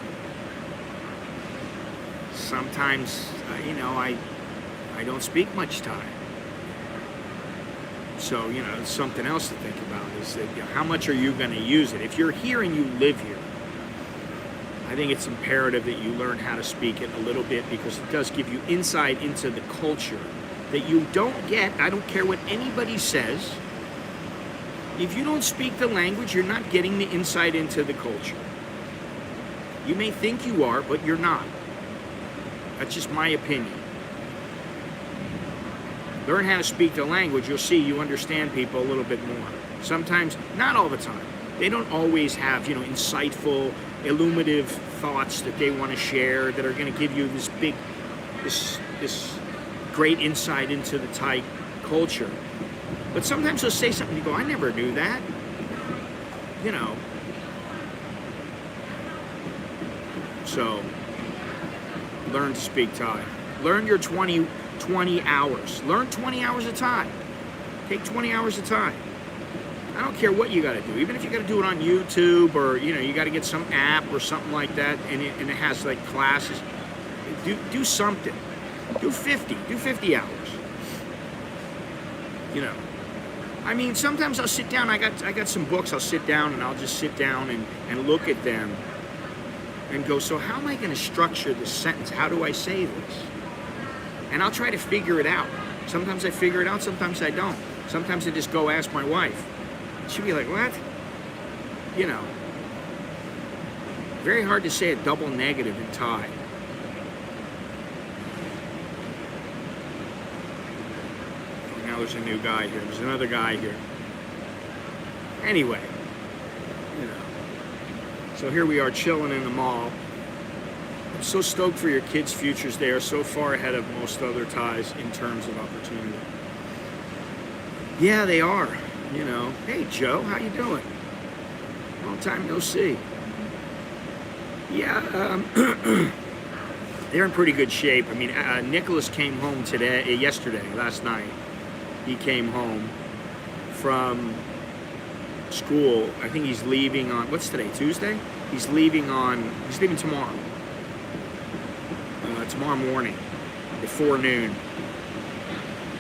sometimes, you know, I don't speak much Thai. So, you know, it's something else to think about is that, you know, how much are you going to use it? If you're here and you live here, I think it's imperative that you learn how to speak it a little bit because it does give you insight into the culture that you don't get. I don't care what anybody says. If you don't speak the language, you're not getting the insight into the culture. You may think you are, but you're not. That's just my opinion. Learn how to speak the language, you'll see you understand people a little bit more. Sometimes, not all the time. They don't always have, you know, insightful, illuminative thoughts that they want to share that are going to give you this great insight into the Thai culture. But sometimes they'll say something, you go, I never knew that. You know. So, learn to speak Thai. Learn your 20 hours. Learn 20 hours of Thai. Take 20 hours of Thai. I don't care what you got to do. Even if you got to do it on YouTube or, you know, you got to get some app or something like that and it has like classes. Do something. Do 50 hours. You know. I mean, sometimes I'll sit down. I got some books. I'll sit down and I'll just sit down and look at them. and go, so how am I going to structure this sentence? How do I say this? And I'll try to figure it out. Sometimes I figure it out, sometimes I don't. Sometimes I just go ask my wife. She'll be like, what? You know, very hard to say a double negative in Thai. Now there's a new guy here. There's another guy here. Anyway, you know. So here we are chilling in the mall. I'm so stoked for your kids' futures. They are so far ahead of most other Thais in terms of opportunity. Yeah, they are. You know. Hey, Joe, how you doing? Long time no see. Yeah, they're in pretty good shape. I mean, Nicholas came home last night. He came home from school. I think he's leaving on, what's today, Tuesday? He's leaving tomorrow. Tomorrow morning, before noon.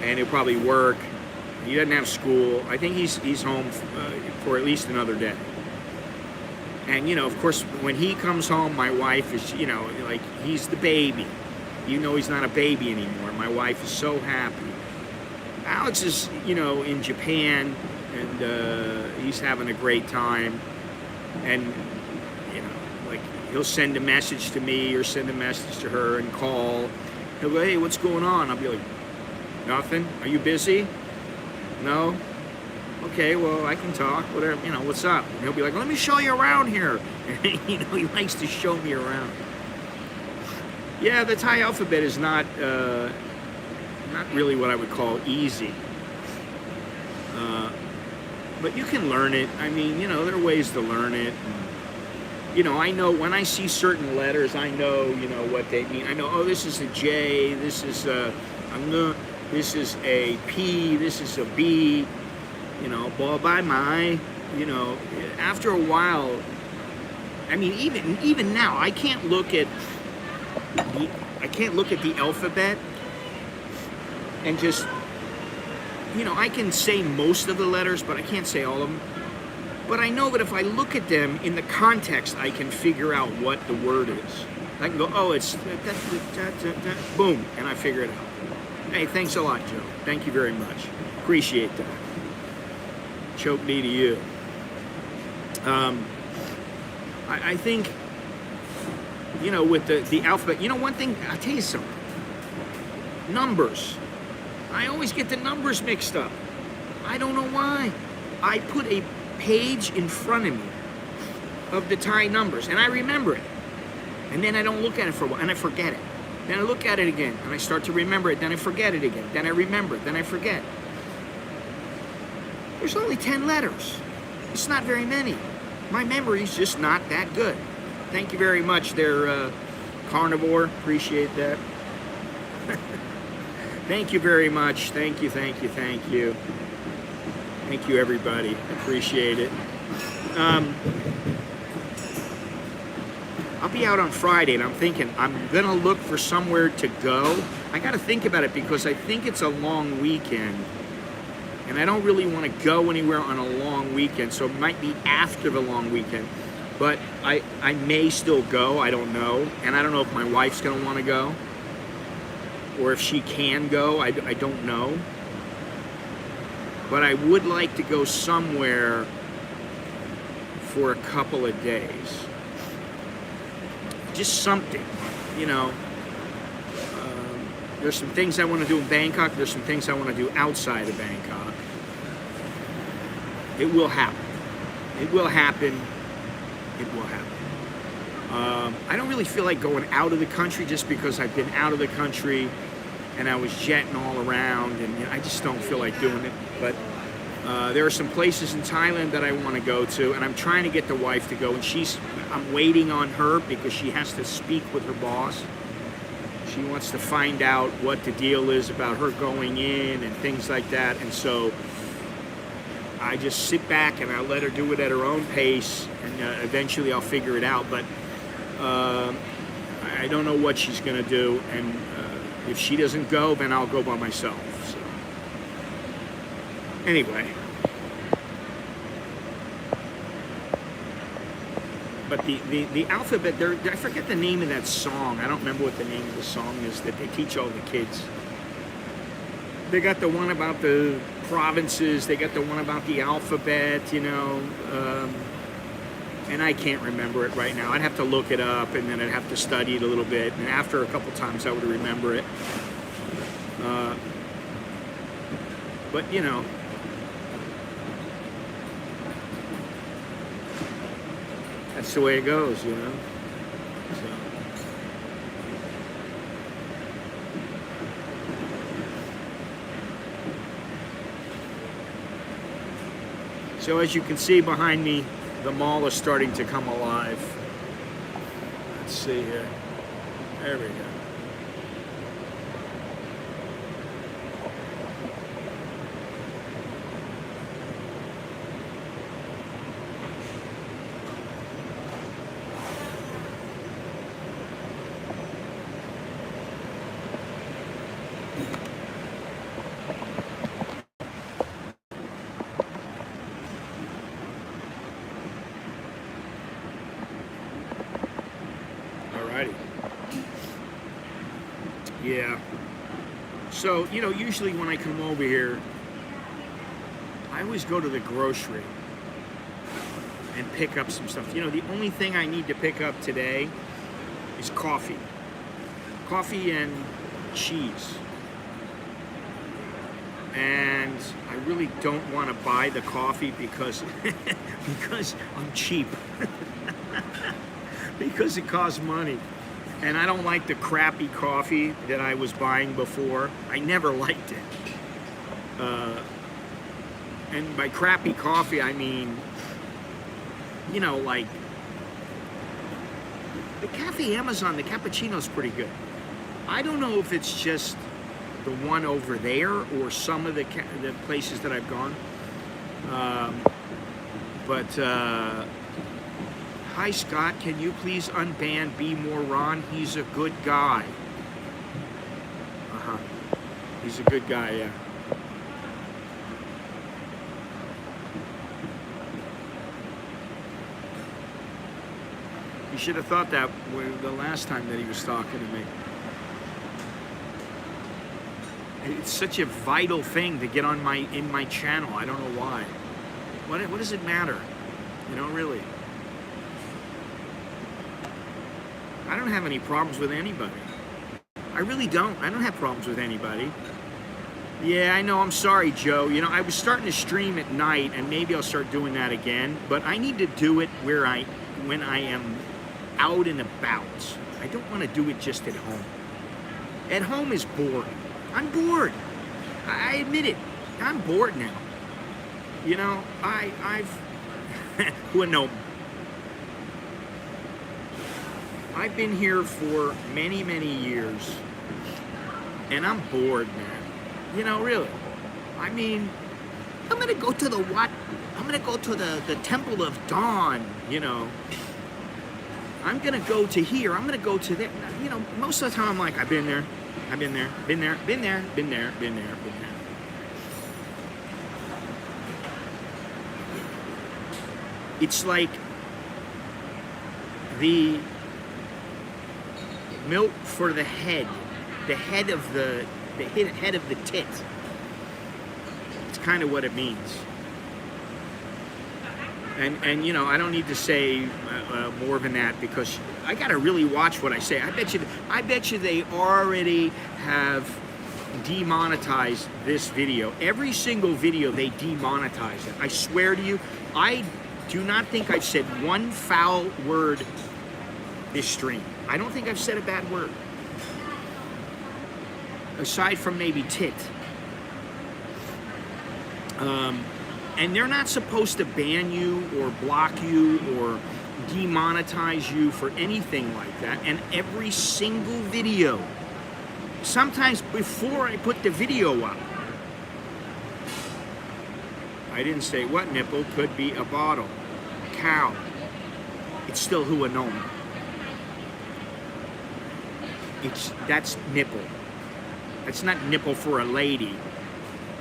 And he'll probably work. He doesn't have school. I think he's home for at least another day. And, you know, of course, when he comes home, my wife is, you know, like, he's the baby. You know he's not a baby anymore. My wife is so happy. Alex is, you know, in Japan, and he's having a great time. And, you know, like, he'll send a message to me or send a message to her and call. He'll go, hey, what's going on? I'll be like, nothing. Are you busy? No? Okay, well, I can talk, whatever, you know, what's up? And he'll be like, let me show you around here. And, you know, he likes to show me around. Yeah, the Thai alphabet is not really what I would call easy. But you can learn it. I mean, you know, there are ways to learn it. You know, I know when I see certain letters, I know, you know, what they mean. I know, oh, this is a J, this is a N, this is a P, this is a B. You know, ball by my, you know, after a while, I mean, even now, I can't look at the alphabet and just, you know, I can say most of the letters, but I can't say all of them. But I know that if I look at them in the context, I can figure out what the word is. I can go, oh, it's boom, and I figure it out. Hey, thanks a lot, Joe. Thank you very much. Appreciate that. Choke knee to you. I think, you know, with the alphabet, you know, one thing, I'll tell you something. Numbers. I always get the numbers mixed up. I don't know why. I put a page in front of me of the Thai numbers, and I remember it. And then I don't look at it for a while, and I forget it. Then I look at it again, and I start to remember it, then I forget it again. Then I remember it, then I forget. There's only 10 letters. It's not very many. My memory's just not that good. Thank you very much there, Carnivore. Appreciate that. Thank you very much. Thank you, thank you, thank you. Thank you, everybody. Appreciate it. I'll be out on Friday, and I'm thinking I'm going to look for somewhere to go. I got to think about it because I think it's a long weekend. And I don't really want to go anywhere on a long weekend, so it might be after the long weekend. But I may still go, I don't know. And I don't know if my wife's going to want to go. Or if she can go, I don't know. But I would like to go somewhere for a couple of days. Just something, you know. There's some things I want to do in Bangkok. There's some things I want to do outside of Bangkok. It will happen. It will happen. It will happen. I don't really feel like going out of the country just because I've been out of the country and I was jetting all around, and you know, I just don't feel like doing it. But there are some places in Thailand that I want to go to, and I'm trying to get the wife to go, and I'm waiting on her because she has to speak with her boss. She wants to find out what the deal is about her going in and things like that. And so I just sit back and I let her do it at her own pace, and eventually I'll figure it out. But I don't know what she's going to do. And if she doesn't go, then I'll go by myself. So anyway. but the alphabet, I forget the name of that song. I don't remember what the name of the song is that they teach all the kids. They got the one about the provinces. They got the one about the alphabet, you know. And I can't remember it right now. I'd have to look it up, and then I'd have to study it a little bit. And after a couple times, I would remember it. But, you know, that's the way it goes, you know. So as you can see behind me, the mall is starting to come alive. Let's see here. There we go. Yeah. So, you know, usually when I come over here, I always go to the grocery and pick up some stuff. You know, the only thing I need to pick up today is coffee. Coffee and cheese. And I really don't want to buy the coffee because because I'm cheap. Because it costs money. And I don't like the crappy coffee that I was buying before. I never liked it. And by crappy coffee, I mean, you know, like the Cafe Amazon, the cappuccino's pretty good. I don't know if it's just the one over there or some of the places that I've gone. Hi Scott, can you please unban Be More Ron? He's a good guy. He's a good guy, yeah. You should have thought that the last time that he was talking to me. It's such a vital thing to get on in my channel. I don't know why. What does it matter? You know, really. I don't have any problems with anybody. I really don't. I don't have problems with anybody. Yeah, I know. I'm sorry, Joe. You know, I was starting to stream at night, and maybe I'll start doing that again. But I need to do it when I am out and about. I don't want to do it just at home. At home is boring. I'm bored. I admit it. I'm bored now. You know, I've I've been here for many, many years, and I'm bored, man. You know, really. I mean, I'm gonna go to I'm gonna go to the Temple of Dawn, you know. I'm gonna go to here, I'm gonna go to there. You know, most of the time I'm like, I've been there, been there, been there, been there, been there. It's like the milk for the head of the head of the tit. It's kind of what it means. And you know, I don't need to say more than that because I gotta really watch what I say. I bet you they already have demonetized this video. Every single video they demonetize it. I swear to you, I do not think I've said one foul word this stream. I don't think I've said a bad word. Aside from maybe tit. And they're not supposed to ban you or block you or demonetize you for anything like that. And every single video, sometimes before I put the video up, I didn't say what nipple could be a bottle. Cow. It's still huanon. That's nipple. That's not nipple for a lady.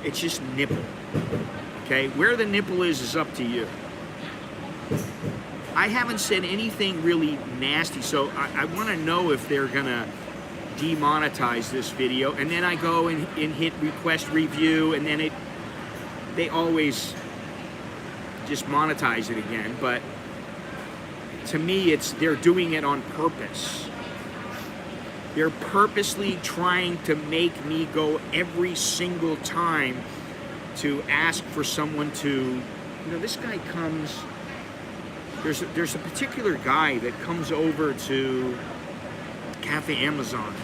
It's just nipple. Okay? Where the nipple is up to you. I haven't said anything really nasty, so I want to know if they're gonna demonetize this video, and then I go and hit request review, and then they always just monetize it again. But to me, they're doing it on purpose. They're purposely trying to make me go every single time to ask for someone to, this guy comes, there's a particular guy that comes over to Cafe Amazon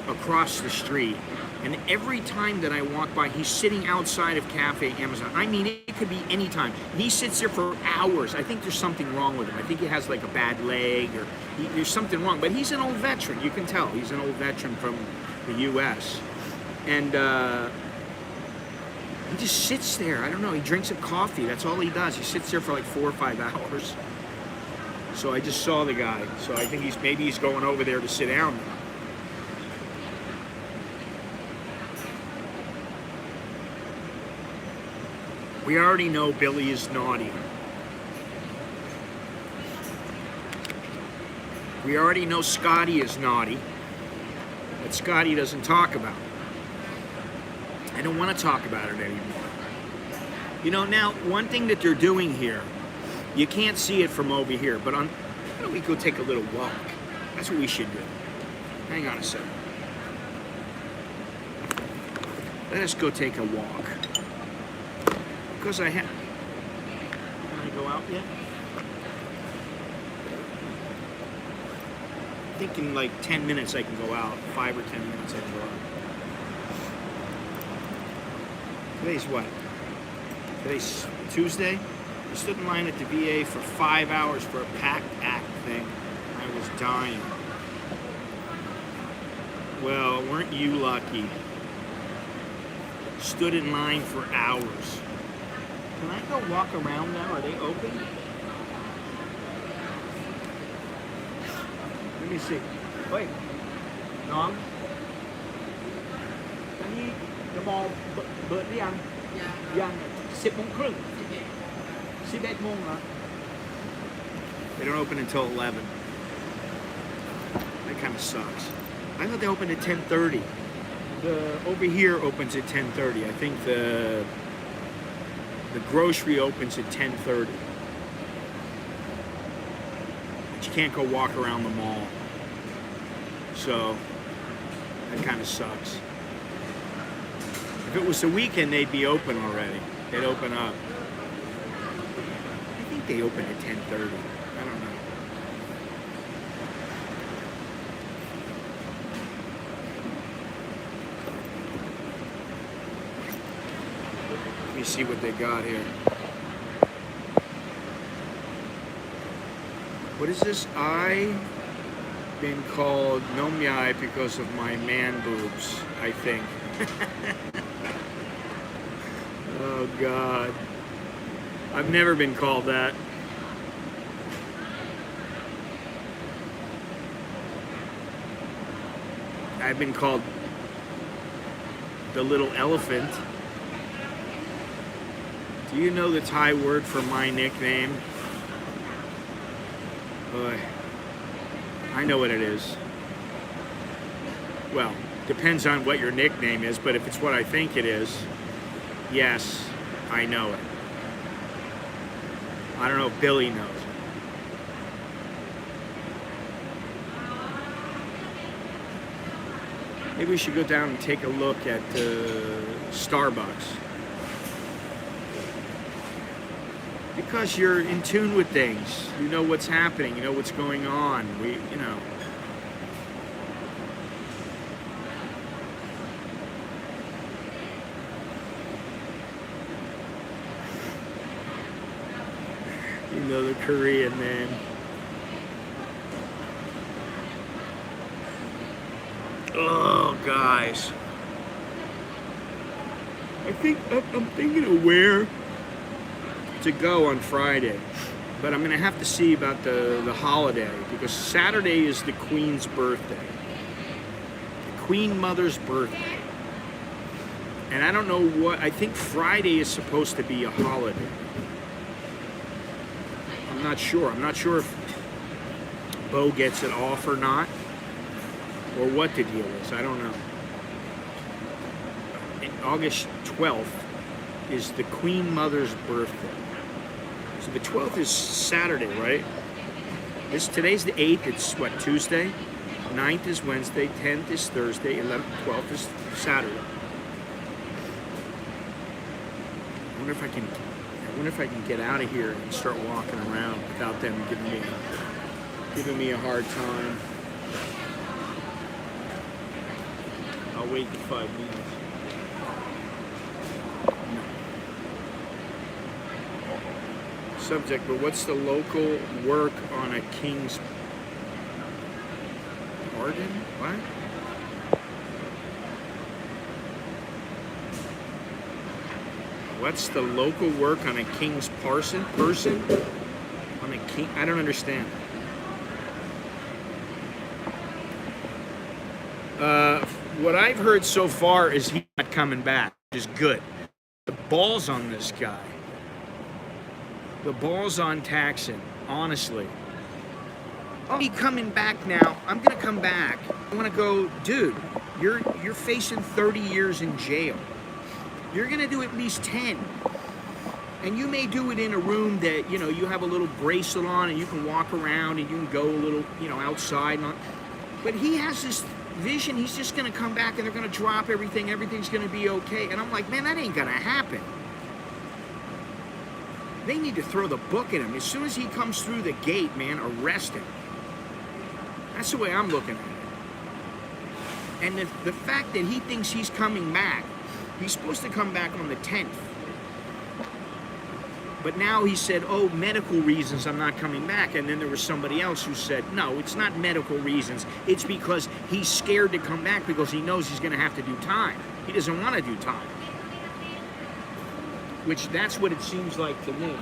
across the street, and every time that I walk by, he's sitting outside of Cafe Amazon. I mean, it could be any time. He sits there for hours. I think there's something wrong with him. I think he has like a bad leg, or there's something wrong. But he's an old veteran. You can tell he's an old veteran from the U.S. And he just sits there. I don't know. He drinks a coffee. That's all he does. He sits there for like 4 or 5 hours. So I just saw the guy. So I think maybe he's going over there to sit down. We already know Billy is naughty. We already know Scotty is naughty. But Scotty doesn't talk about it. I don't want to talk about it anymore. Now, one thing that they're doing here, you can't see it from over here, but why don't we go take a little walk? That's what we should do. Hang on a second. Let us go take a walk. Because can I go out yet? I think in like 10 minutes I can go out. 5 or 10 minutes I can go out. Today's what? Today's Tuesday? I stood in line at the VA for 5 hours for a PACT Act thing. I was dying. Well, weren't you lucky? Stood in line for hours. Can I go walk around now? Are they open? Let me see. Wait. Nón. อันนี้จะมองเปิดหรือยังยัง10:30 11 เหรอ They don't open until 11. That kind of sucks. I thought they opened at 10:30. Over here opens at 10:30. I think the grocery opens at 10:30. But you can't go walk around the mall. So that kind of sucks. If it was the weekend, they'd be open already. They'd open up. I think they open at 10:30. I don't know. Let me see what they got here. What is this? I've been called Nomyai because of my man boobs, I think. Oh God. I've never been called that. I've been called the little elephant. Do you know the Thai word for my nickname? I know what it is. Well, depends on what your nickname is, but if it's what I think it is, yes, I know it. I don't know if Billy knows it. Maybe we should go down and take a look at Starbucks. Because you're in tune with things. You know what's happening. You know what's going on. You know the Korean man. Oh, guys. I'm thinking of where to go on Friday, but I'm gonna have to see about the holiday, because Saturday is the Queen's birthday, the Queen Mother's birthday, and I don't know what. I think Friday is supposed to be a holiday. I'm not sure. I'm not sure if Bo gets it off or not, or what the deal is. I don't know. August 12th is the Queen Mother's birthday. So the 12th is Saturday, right? Today's the 8th. It's what, Tuesday? 9th is Wednesday. 10th is Thursday. 11th, 12th is Saturday. I wonder if I can get out of here and start walking around without them giving me a hard time. I'll wait 5 minutes. Subject, but what's the local work on a king's pardon? What? What's the local work on a king's person? On a king? I don't understand. What I've heard so far is he's not coming back, which is good. The ball's on this guy. The ball's on Thaksin, honestly. Oh, he's coming back now. I'm gonna come back. I wanna go, dude, you're facing 30 years in jail. You're gonna do at least 10. And you may do it in a room that, you have a little bracelet on and you can walk around and you can go a little, outside. But he has this vision, he's just gonna come back and they're gonna drop everything, everything's gonna be okay. And I'm like, man, that ain't gonna happen. They need to throw the book at him. As soon as he comes through the gate, man, arrest him. That's the way I'm looking at it. And the fact that he thinks he's coming back, he's supposed to come back on the 10th. But now he said, oh, medical reasons, I'm not coming back. And then there was somebody else who said, no, it's not medical reasons. It's because he's scared to come back because he knows he's going to have to do time. He doesn't want to do time. Which, that's what it seems like to me.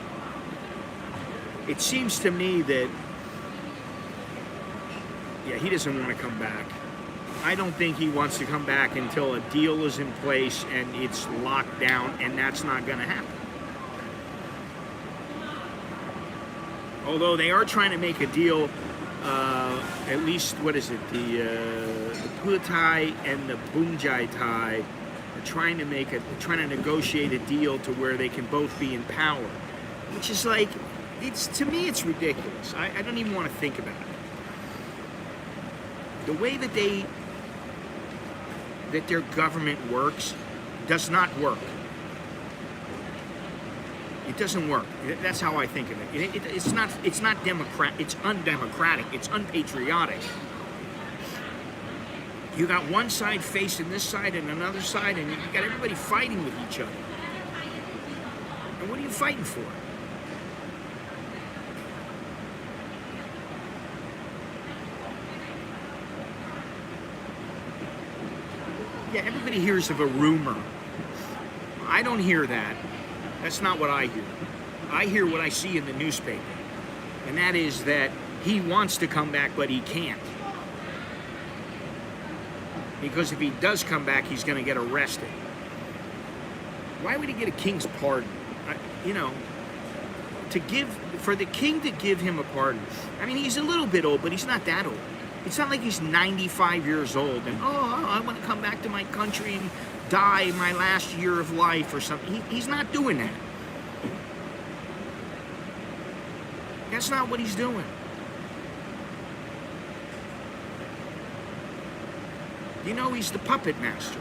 It seems to me that, yeah, he doesn't want to come back. I don't think he wants to come back until a deal is in place and it's locked down, and that's not going to happen. Although they are trying to make a deal, at least, what is it, the Putai and the Bunjai Thai are trying to negotiate a deal to where they can both be in power, which is like, to me it's ridiculous. I don't even want to think about it. The way that their government works does not work. It doesn't work. That's how I think of it. It's not democratic. It's undemocratic. It's unpatriotic. You got one side facing this side and another side, and you got everybody fighting with each other. And what are you fighting for? Yeah, everybody hears of a rumor. I don't hear that. That's not what I hear. I hear what I see in the newspaper. And that is that he wants to come back, but he can't. Because if he does come back, he's going to get arrested. Why would he get a king's pardon? For the king to give him a pardon. I mean, he's a little bit old, but he's not that old. It's not like he's 95 years old and, I want to come back to my country and die my last year of life or something. He's not doing that. That's not what he's doing. He's the puppet master.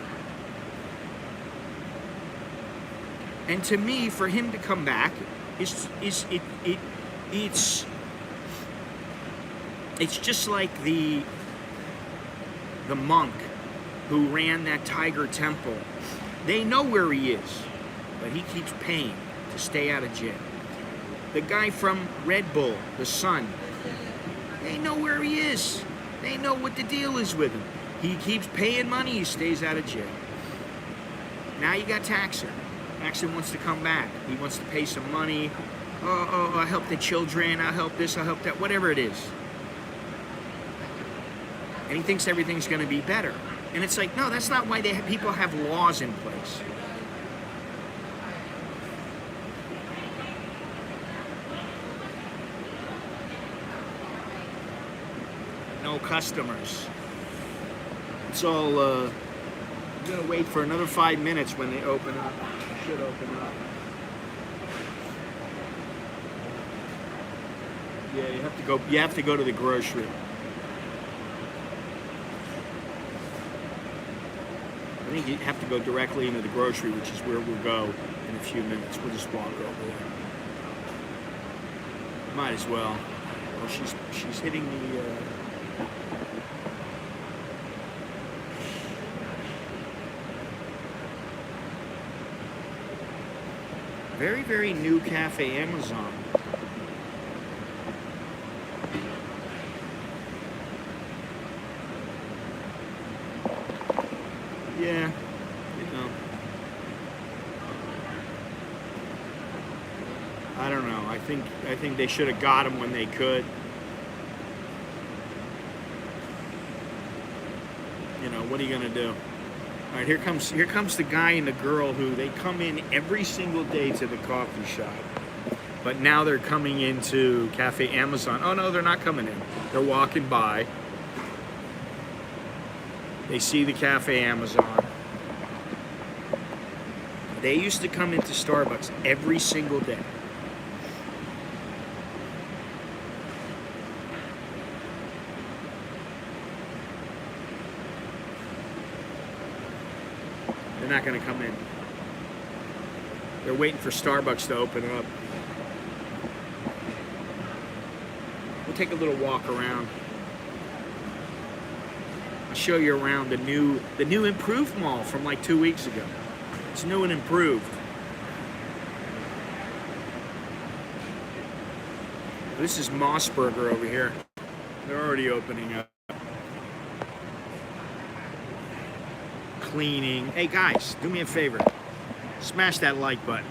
And to me, for him to come back, it's just like the monk who ran that tiger temple. They know where he is, but he keeps paying to stay out of jail. The guy from Red Bull, the son, they know where he is. They know what the deal is with him. He keeps paying money, he stays out of jail. Now you got Thaksin. Thaksin wants to come back. He wants to pay some money. I'll help the children, I'll help this, I'll help that, whatever it is. And he thinks everything's going to be better. And it's like, no, that's not why people have laws in place. no customers. It's all, I'm gonna wait for another 5 minutes when they open up. Should open up. Yeah, you have to go to the grocery. I think you have to go directly into the grocery, which is where we'll go in a few minutes. We'll just walk over there. Might as well. Well, she's hitting the. Very, very new Cafe Amazon. Yeah, I don't know. I think they should have got him when they could. What are you gonna do? All right, here comes the guy and the girl who they come in every single day to the coffee shop, but now they're coming into Cafe Amazon. Oh no, they're not coming in. They're walking by. They see the Cafe Amazon. They used to come into Starbucks every single day. They're not going to come in. They're waiting for Starbucks to open up. We'll take a little walk around. I'll show you around the new improved mall from like 2 weeks ago. It's new and improved. This is Mossburger over here. They're already opening up. Cleaning. Hey guys, do me a favor. Smash that like button.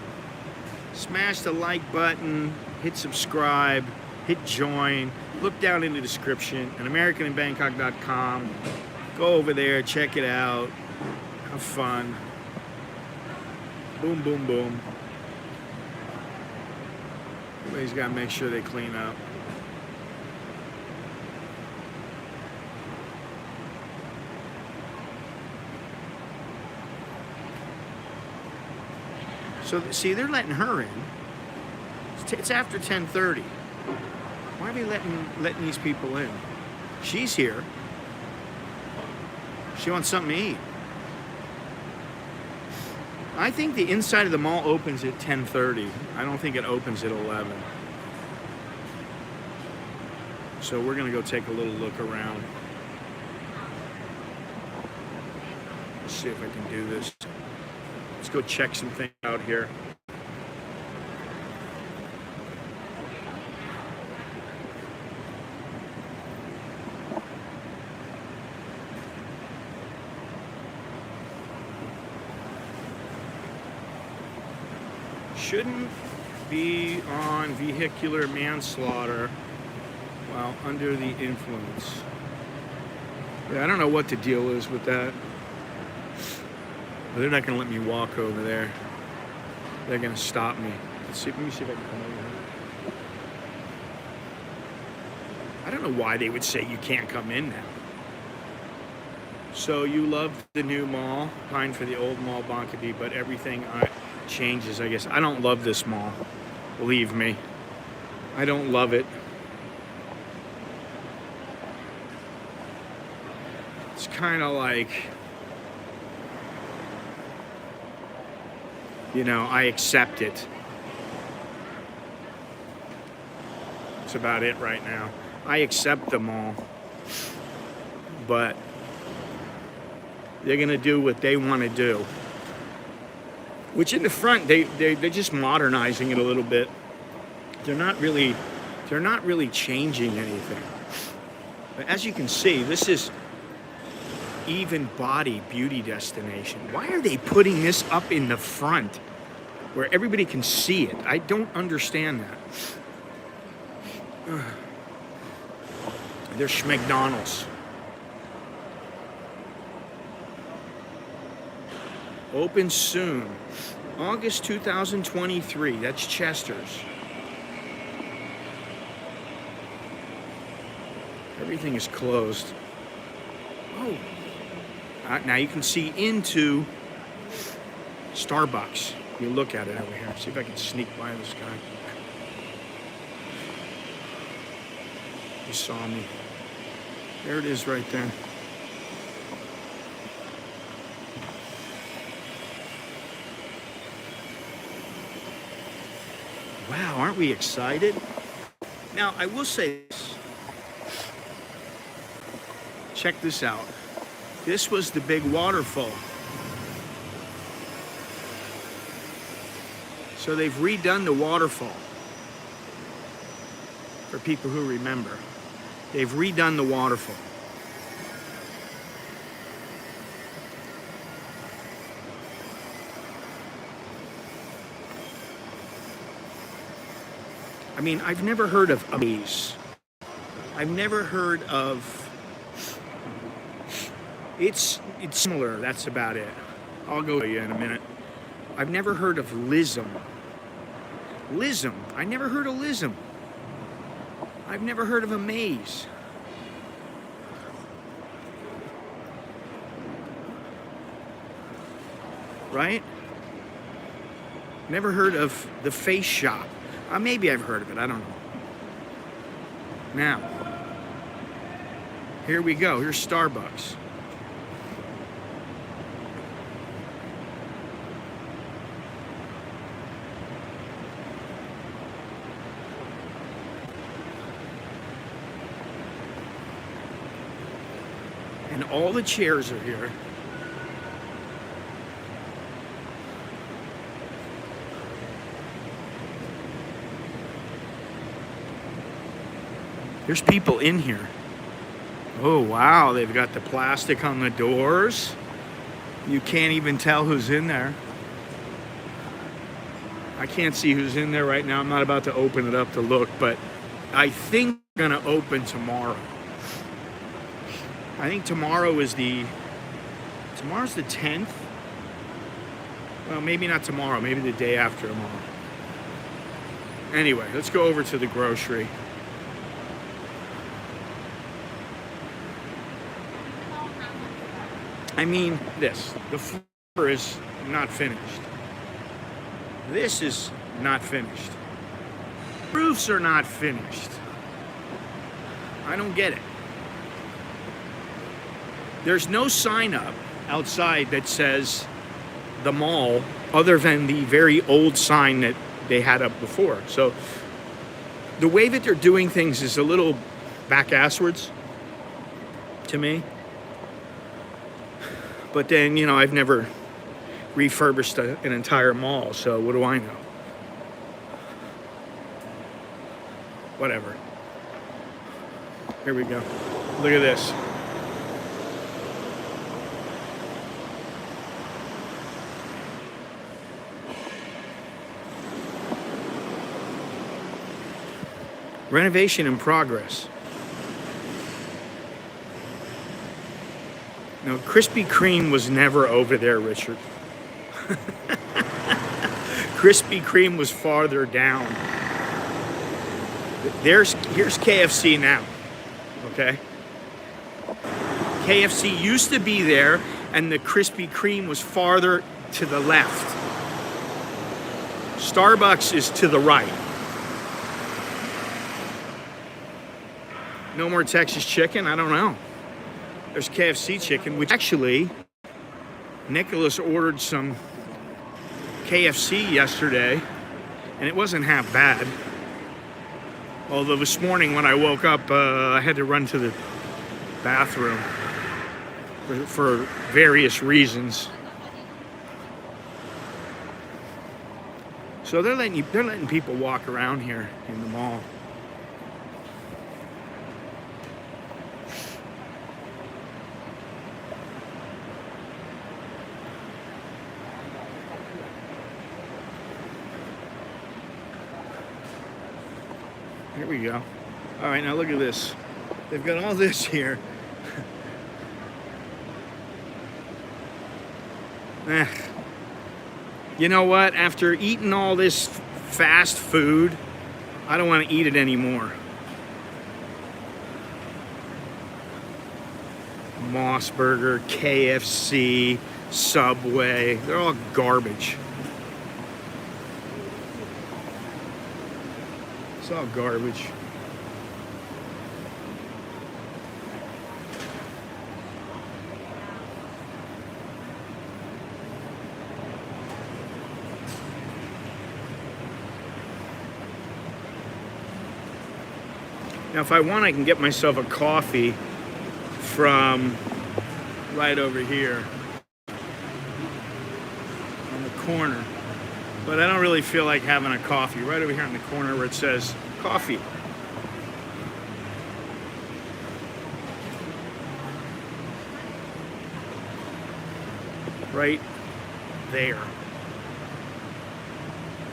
Smash the like button. Hit subscribe. Hit join. Look down in the description. AmericanInBangkok.com. Go over there. Check it out. Have fun. Boom, boom, boom. Everybody's got to make sure they clean up. So, see, they're letting her in. It's after 10:30. Why are they letting these people in? She's here. She wants something to eat. I think the inside of the mall opens at 10:30. I don't think it opens at 11. So we're gonna go take a little look around. Let's see if I can do this. Let's go check some things out here. Shouldn't be on vehicular manslaughter while under the influence. Yeah, I don't know what the deal is with that. But they're not going to let me walk over there. They're going to stop me. Let me see if I can come over here. I don't know why they would say you can't come in now. So you love the new mall, pine for the old mall, Bankabi, but everything changes, I guess. I don't love this mall. Believe me. I don't love it. It's kind of like, I accept it. That's about it right now. I accept them all. But they're going to do what they want to do. Which in the front, they're just modernizing it a little bit. They're not really changing anything. But as you can see, this is even body beauty destination. Why are they putting this up in the front where everybody can see it? I don't understand that. They're schmcdonald's. Open soon. August 2023. That's Chester's. Everything is closed. Oh. Now you can see into Starbucks. You look at it over here. See if I can sneak by this guy. He saw me. There it is right there. Wow, aren't we excited? Now, I will say this. Check this out. This was the big waterfall. So they've redone the waterfall. For people who remember. They've redone the waterfall. I mean, I've never heard of a maze. I've never heard of... It's similar, that's about it. I'll go to you in a minute. I've never heard of lism. Lism. I never heard of lism. I've never heard of a maze. Right? Never heard of the face shop. Maybe I've heard of it, I don't know. Now, here we go. Here's Starbucks. And all the chairs are here. There's people in here. Oh, wow. They've got the plastic on the doors. You can't even tell who's in there. I can't see who's in there right now. I'm not about to open it up to look, but I think they're going to open tomorrow. I think tomorrow's the 10th. Well, maybe not tomorrow. Maybe the day after tomorrow. Anyway, let's go over to the grocery. I mean, the floor is not finished. This is not finished. Roofs are not finished. I don't get it. There's no sign up outside that says the mall, other than the very old sign that they had up before. So the way that they're doing things is a little back-asswards to me. But then, I've never refurbished an entire mall, so what do I know? Whatever. Here we go. Look at this. Renovation in progress. No, Krispy Kreme was never over there, Richard. Krispy Kreme was farther down. Here's KFC now, okay? KFC used to be there, and the Krispy Kreme was farther to the left. Starbucks is to the right. No more Texas chicken? I don't know. There's KFC chicken, which actually, Nicholas ordered some KFC yesterday, and it wasn't half bad. Although this morning when I woke up, I had to run to the bathroom for various reasons. So they're letting people walk around here in the mall. Here we go. All right, now look at this. They've got all this here. You know what? After eating all this fast food, I don't want to eat it anymore. Moss Burger, KFC, Subway. They're all garbage. It's all garbage. Now, if I want, I can get myself a coffee from right over here on the corner. But I don't really feel like having a coffee. Right over here on the corner where it says coffee. Right there.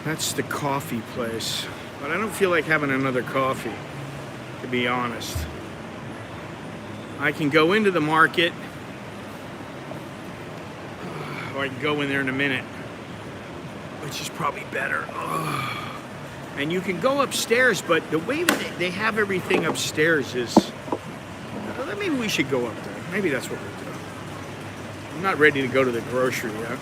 That's the coffee place. But I don't feel like having another coffee, to be honest. I can go into the market, or I can go in there in a minute, which is probably better. Oh. And you can go upstairs, but the way they have everything upstairs is, maybe we should go up there. Maybe that's what we're doing. I'm not ready to go to the grocery yet.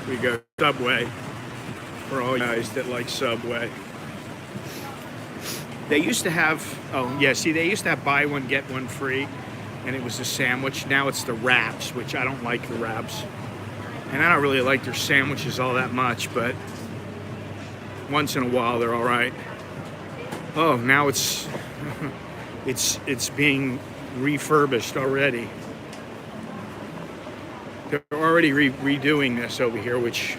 We go Subway for all you guys that like Subway. They used to have, oh yeah, see, they used to have buy one, get one free, and it was a sandwich. Now it's the wraps, which I don't like the wraps. And I don't really like their sandwiches all that much, but once in a while they're all right. Oh, now it's being refurbished already. They're already redoing this over here, which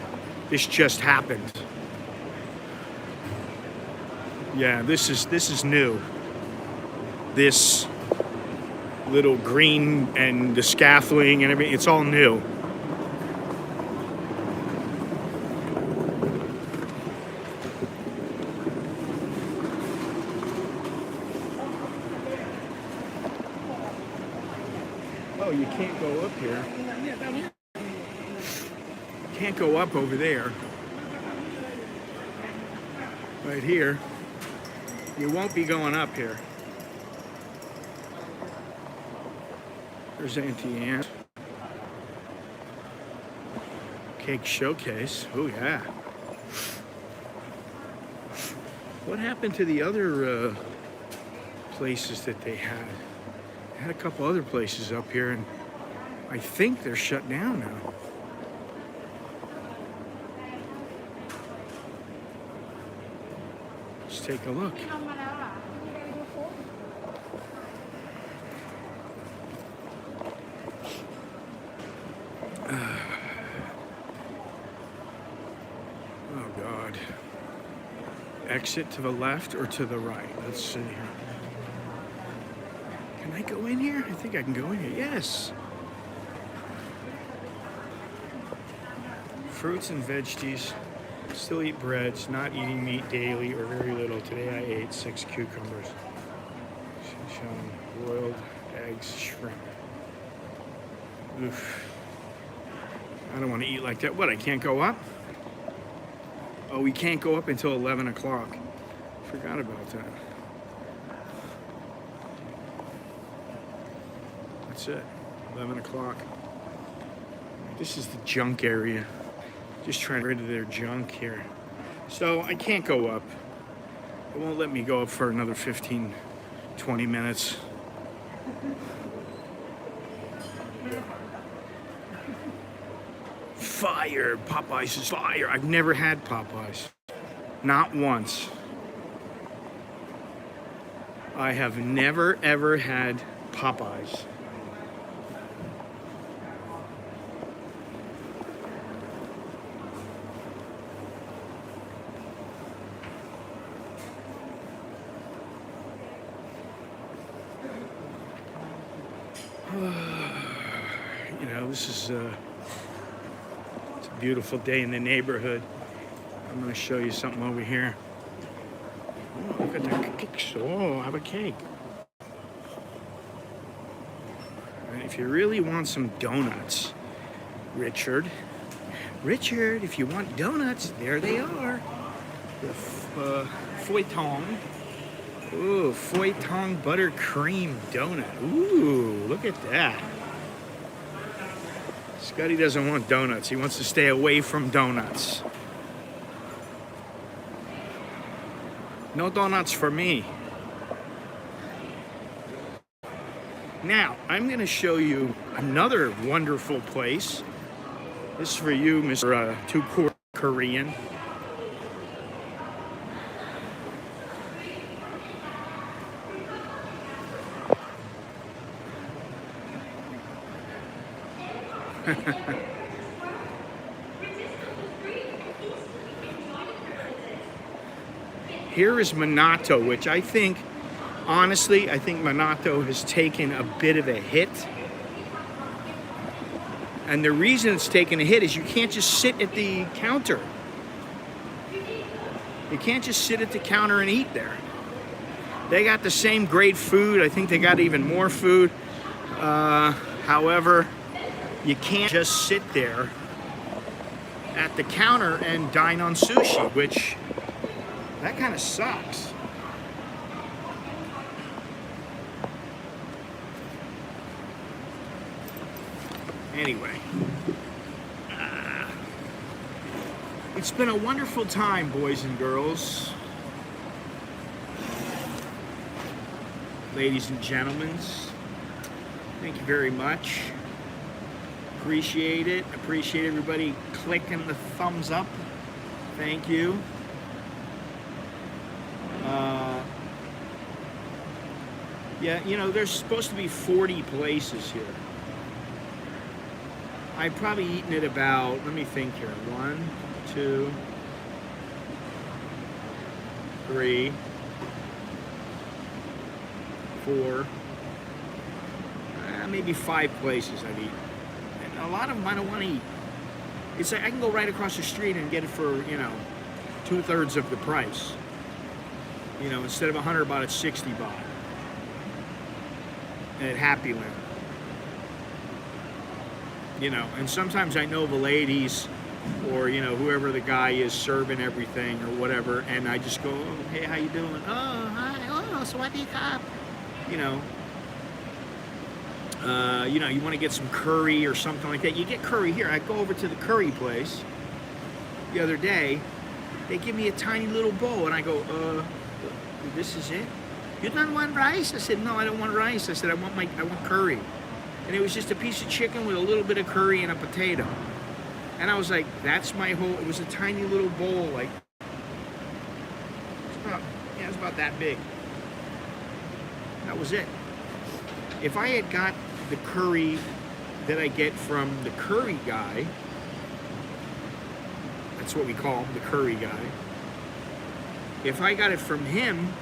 this just happened. Yeah, this is new. This little green and the scaffolding and everything, it's all new. Oh, you can't go up here. Can't go up over there. Right here. You won't be going up here. There's Auntie Anne. Cake showcase. Oh yeah. What happened to the other places that they had? They had a couple other places up here, and I think they're shut down now. Let's take a look. Oh God. Exit to the left or to the right? Let's see here. Can I go in here? I think I can go in here. Yes. Fruits and veggies. Still eat breads, not eating meat daily or very little. Today I ate 6 cucumbers. Boiled eggs, shrimp. Oof. I don't want to eat like that. What, I can't go up? Oh, we can't go up until 11 o'clock. Forgot about that. That's it, 11 o'clock. This is the junk area. Just trying to get rid of their junk here. So I can't go up. It won't let me go up for another 15, 20 minutes. Fire, Popeyes is fire. I've never had Popeyes, not once. I have never ever had Popeyes. You know, this is it's a beautiful day in the neighborhood. I'm going to show you something over here. Oh, look at that cake. Oh, I have a cake. And if you really want some donuts, Richard, if you want donuts, there they are. The feuilleton. Ooh, feuilleton buttercream donut. Ooh, look at that. Scotty doesn't want donuts. He wants to stay away from donuts. No donuts for me. Now, I'm going to show you another wonderful place. This is for you, Mr. Two-Quart Korean. Here is Minato, which I think, honestly, I think Minato has taken a bit of a hit. And the reason it's taken a hit is you can't just sit at the counter. You can't just sit at the counter and eat there. They got the same great food. I think they got even more food. However, you can't just sit there at the counter and dine on sushi, which, that kind of sucks. Anyway, it's been a wonderful time, boys and girls, ladies and gentlemen. Thank you very much. Appreciate it. Appreciate everybody clicking the thumbs up. Thank you. Yeah, you know, there's supposed to be 40 places here. I've probably eaten it about, let me think here, 1, 2, 3, 4, maybe 5 places I've eaten. And a lot of them I don't want to eat. It's like I can go right across the street and get it for, you know, 2/3 of the price. You know, instead of 100 baht, it's 60 baht. At Happy Land. You know, and sometimes I know the ladies or, you know, whoever the guy is serving everything or whatever, and I just go, oh, hey, how you doing? Oh, hi, oh, sawasdee krap. You know, you want to get some curry or something like that. You get curry here. I go over to the curry place the other day. They give me a tiny little bowl, and I go, this is it? You don't want rice? I said, no, I don't want rice. I said, I want curry. And it was just a piece of chicken with a little bit of curry and a potato. And I was like, that's my whole, it was a tiny little bowl, like, it was about that big. That was it. If I had got the curry that I get from the curry guy, that's what we call him, the curry guy. If I got it from him,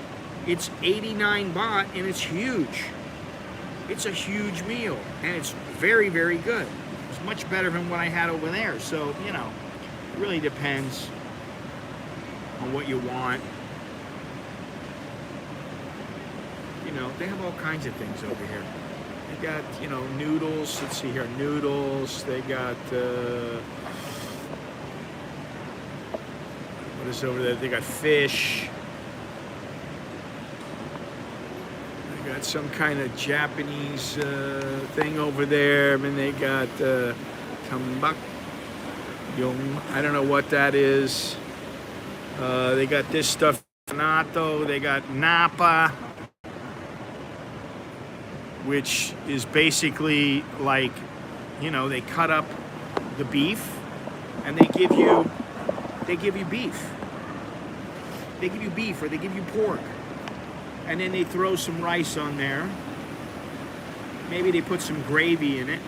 it's 89 baht and it's huge. It's a huge meal and it's very, very good. It's much better than what I had over there. So, you know, it really depends on what you want. You know, they have all kinds of things over here. They got, you know, noodles. Let's see here, noodles. They got, what is over there? They got fish. They got some kind of Japanese thing over there. I mean, they got tambak yung. I don't know what that is. They got this stuff, natto. They got napa, which is basically like, you know, they cut up the beef and they give you beef. They give you beef or they give you pork. And then they throw some rice on there. Maybe they put some gravy in it.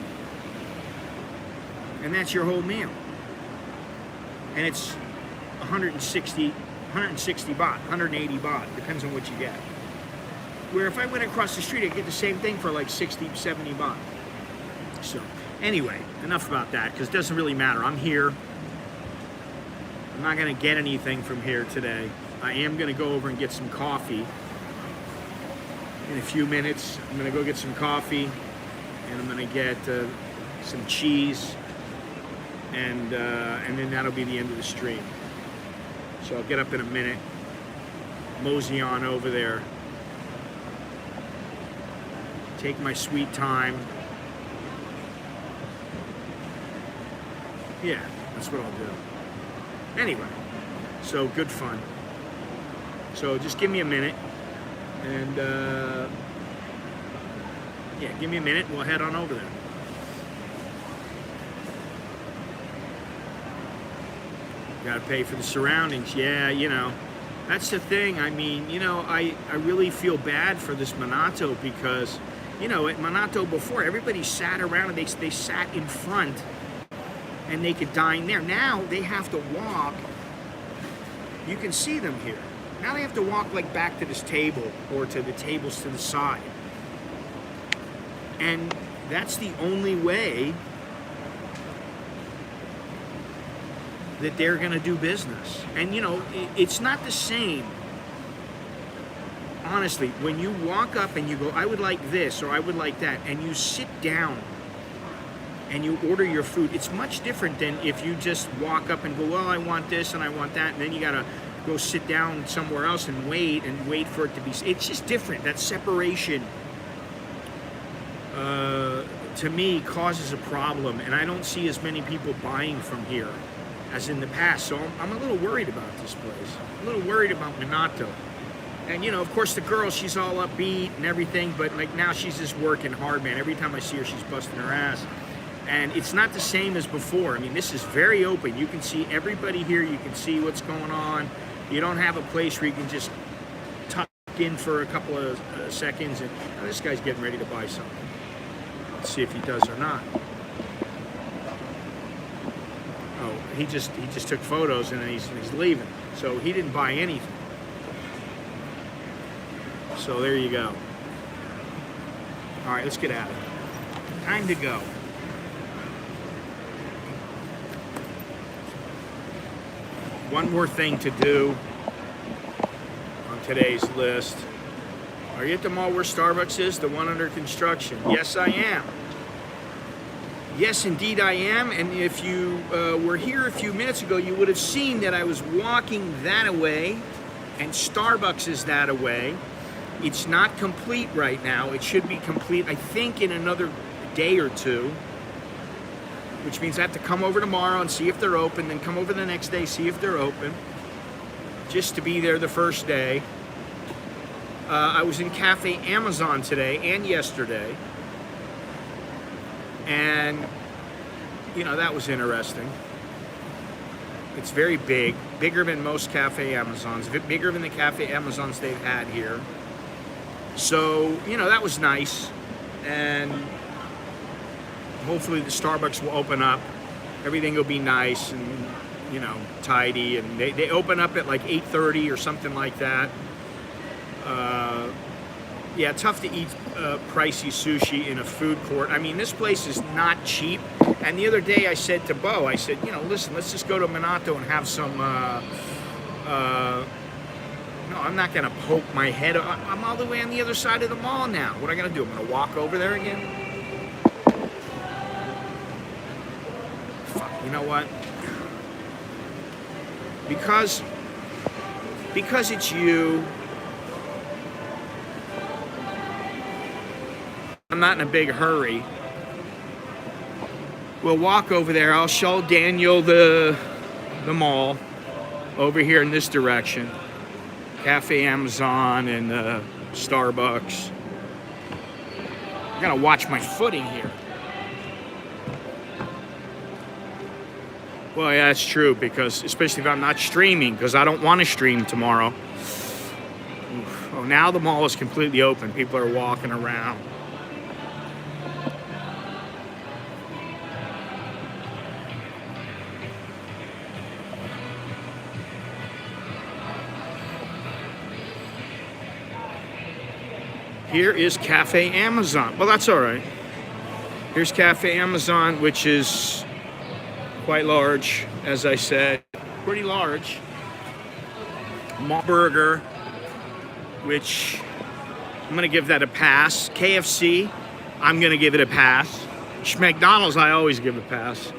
And that's your whole meal. And it's 160 baht, 180 baht, depends on what you get. Where if I went across the street, I'd get the same thing for like 60, 70 baht. So, anyway, enough about that, because it doesn't really matter. I'm here. I'm not going to get anything from here today. I am going to go over and get some coffee in a few minutes. I'm going to go get some coffee, and I'm going to get some cheese, and then that'll be the end of the stream. So I'll get up in a minute, mosey on over there, take my sweet time. Yeah, that's what I'll do. Anyway, so good fun. So just give me a minute, and yeah, give me a minute, and we'll head on over there. Got to pay for the surroundings. Yeah, you know, that's the thing. I mean, you know, I really feel bad for this Minato because, you know, at Minato before, everybody sat around and they sat in front and they could dine there. Now they have to walk. You can see them here. Now they have to walk like back to this table or to the tables to the side. And that's the only way that they're going to do business. And you know, it's not the same. Honestly, when you walk up and you go, I would like this or I would like that, and you sit down and you order your food, it's much different than if you just walk up and go, well, I want this and I want that, and then you got to go sit down somewhere else and wait for it to be. It's just different. That separation to me causes a problem, and I don't see as many people buying from here as in the past. So I'm a little worried about this place. A little worried about Minato. And you know, of course the girl, she's all upbeat and everything, but like now she's just working hard, man. Every time I see her, she's busting her ass. And it's not the same as before. I mean, this is very open. You can see everybody here. You can see what's going on. You don't have a place where you can just tuck in for a couple of seconds. And oh, this guy's getting ready to buy something. Let's see if he does or not. Oh, he just took photos and then he's leaving. So he didn't buy anything. So there you go. All right, let's get at it. Time to go. One more thing to do on today's list. Are you at the mall where Starbucks is, the one under construction? Yes, I am. Yes, indeed I am. And if you were here a few minutes ago, you would have seen that I was walking that away, and Starbucks is that away. It's not complete right now. It should be complete, I think, in another day or two, which means I have to come over tomorrow and see if they're open, then come over the next day, see if they're open, just to be there the first day. I was in Cafe Amazon today and yesterday, and you know, that was interesting. It's very big, bigger than most Cafe Amazons, bigger than the Cafe Amazons they've had here. So, you know, that was nice, and hopefully the Starbucks will open up. Everything will be nice and, you know, tidy, and they open up at like 8:30 or something like that. Yeah, tough to eat pricey sushi in a food court. I mean, this place is not cheap. And the other day I said to Bo, I said, you know, listen, let's just go to Minato and have some, no, I'm not going to poke my head. I'm all the way on the other side of the mall now. What am I going to do? I'm going to walk over there again? Fuck, you know what? Because it's you, I'm not in a big hurry. We'll walk over there. I'll show Daniel the mall over here in this direction. Cafe Amazon and Starbucks. I gotta watch my footing here. Well, yeah, that's true, because especially if I'm not streaming, because I don't want to stream tomorrow. Oof. Oh, now the mall is completely open. People are walking around. Here is Cafe Amazon. Well, that's all right. Here's Cafe Amazon, which is quite large, as I said. Pretty large. Mall Burger, which I'm going to give that a pass. KFC, I'm going to give it a pass. McDonald's, I always give a pass.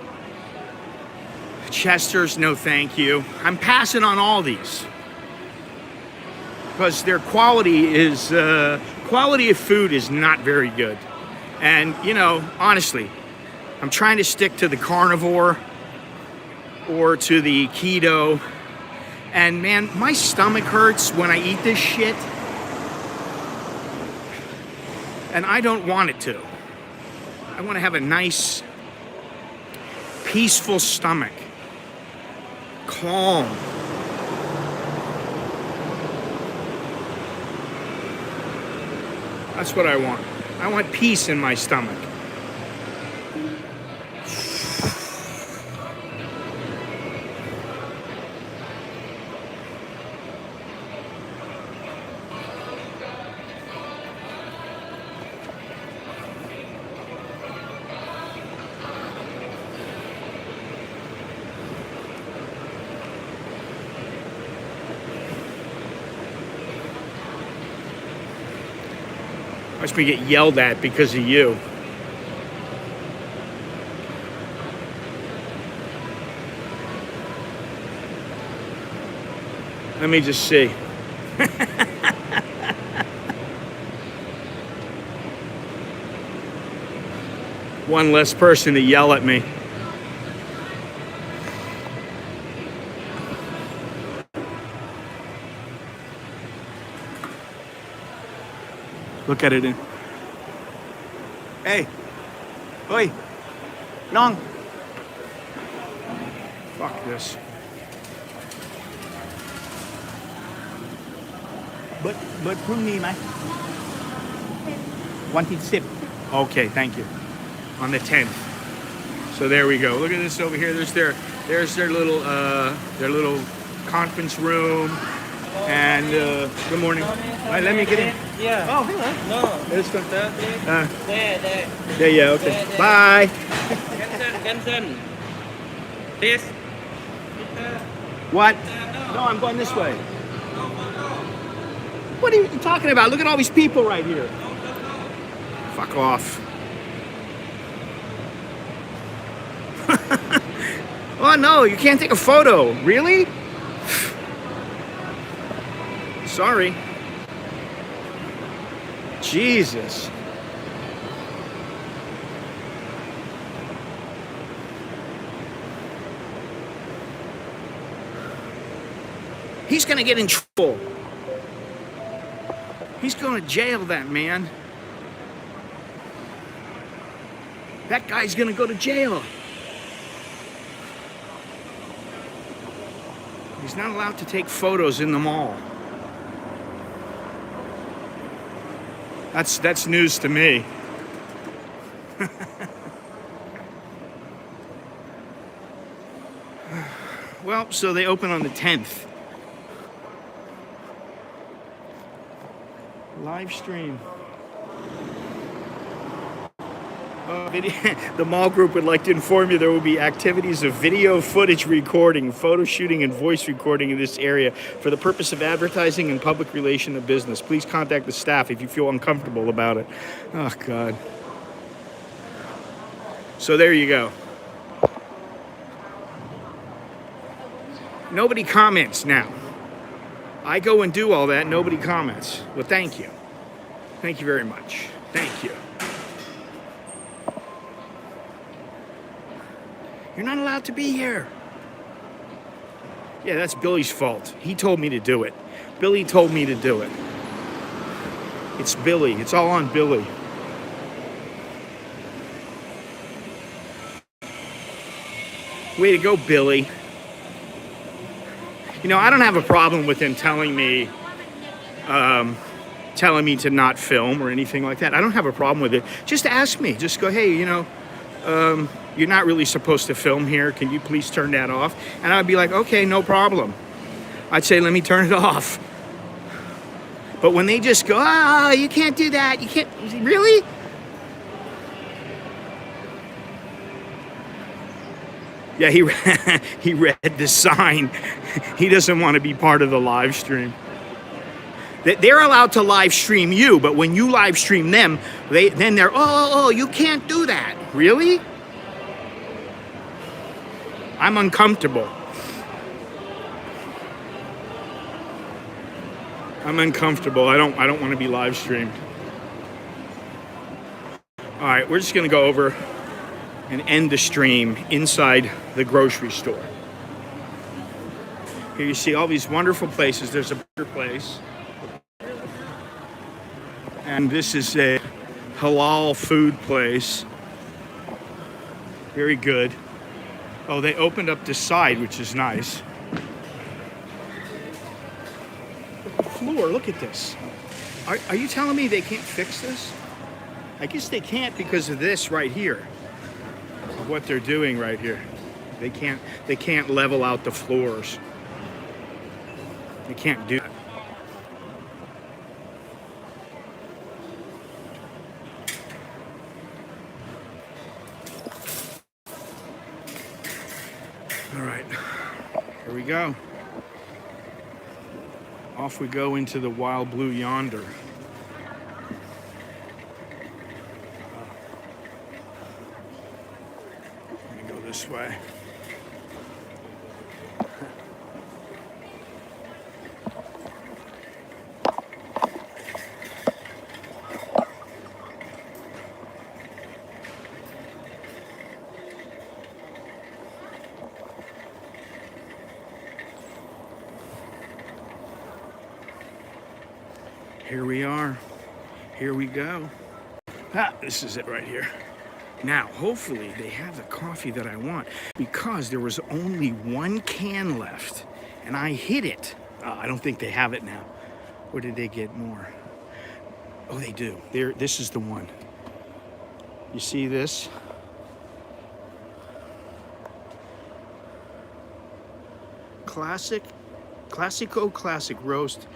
Chester's, no thank you. I'm passing on all these, because their quality is quality of food is not very good. And, you know, honestly, I'm trying to stick to the carnivore or to the keto. And man, my stomach hurts when I eat this shit. And I don't want it to. I want to have a nice, peaceful stomach. Calm. That's what I want. I want peace in my stomach. Watch me get yelled at because of you. Let me just see. One less person to yell at me. Look at it in. Hey. Oi. Nong. Fuck this. But พรุ่งนี้ไหมวันที่10 Okay, thank you. On the 10th. So there we go. Look at this over here. There's their little conference room. And good morning. All right, let me get in. Yeah. Oh, hello. No. This one. There. Yeah. Okay. Bye. Cancel. This. What? No, I'm going this way. What are you talking about? Look at all these people right here. Fuck off. Oh no, you can't take a photo. Really? Sorry. Jesus. He's gonna get in trouble. He's going to jail, that man. That guy's gonna go to jail. He's not allowed to take photos in the mall. That's news to me. Well, so they open on the 10th. Live stream. The mall group would like to inform you there will be activities of video footage recording, photo shooting, and voice recording in this area for the purpose of advertising and public relation of business. Please contact the staff if you feel uncomfortable about it. Oh, God. So there you go. Nobody comments now. I go and do all that, nobody comments. Well, thank you. Thank you very much. Thank you. You're not allowed to be here. Yeah, that's Billy's fault. He told me to do it. Billy told me to do it. It's Billy. It's all on Billy. Way to go, Billy. You know, I don't have a problem with him telling me to not film or anything like that. I don't have a problem with it. Just ask me. Just go, hey, you know, you're not really supposed to film here. Can you please turn that off? And I'd be like, okay, no problem. I'd say, let me turn it off. But when they just go, oh, you can't do that. You can't, really? Yeah, he read the sign. He doesn't want to be part of the live stream. They're allowed to live stream you, but when you live stream them, then they're, oh, you can't do that. Really? I'm uncomfortable. I'm uncomfortable. I don't want to be live streamed. All right, we're just gonna go over and end the stream inside the grocery store. Here you see all these wonderful places. There's a burger place. And this is a halal food place. Very good. Oh, they opened up this side, which is nice. The floor, look at this. Are you telling me they can't fix this? I guess they can't because of this right here. Of what they're doing right here. They can't level out the floors. They can't do that. All right, here we go. Off we go into the wild blue yonder. Let me go this way. Here we are. Here we go. This is it right here. Now, hopefully they have the coffee that I want because there was only one can left and I hid it. I don't think they have it now. Or did they get more? Oh, they do. This is the one. You see this? Classic roast.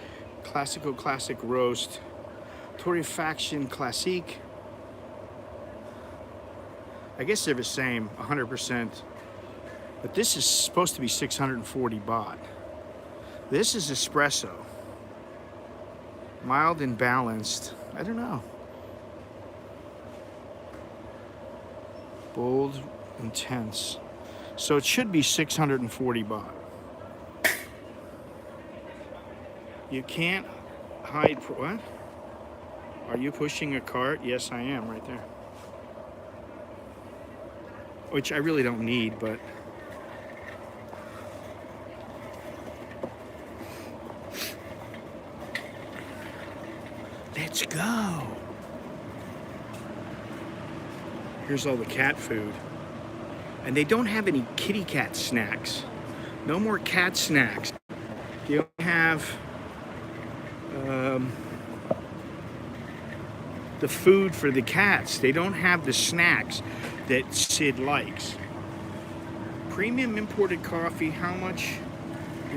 Classic roast. Torrefaction classique. I guess they're the same, 100%. But this is supposed to be 640 baht. This is espresso. Mild and balanced. I don't know. Bold, intense. So it should be 640 baht. You can't hide. What? Are you pushing a cart? Yes, I am, right there. Which I really don't need, but. Let's go. Here's all the cat food. And they don't have any kitty cat snacks. No more cat snacks. They don't have the food for the cats. They don't have the snacks that Sid likes. Premium imported coffee, how much?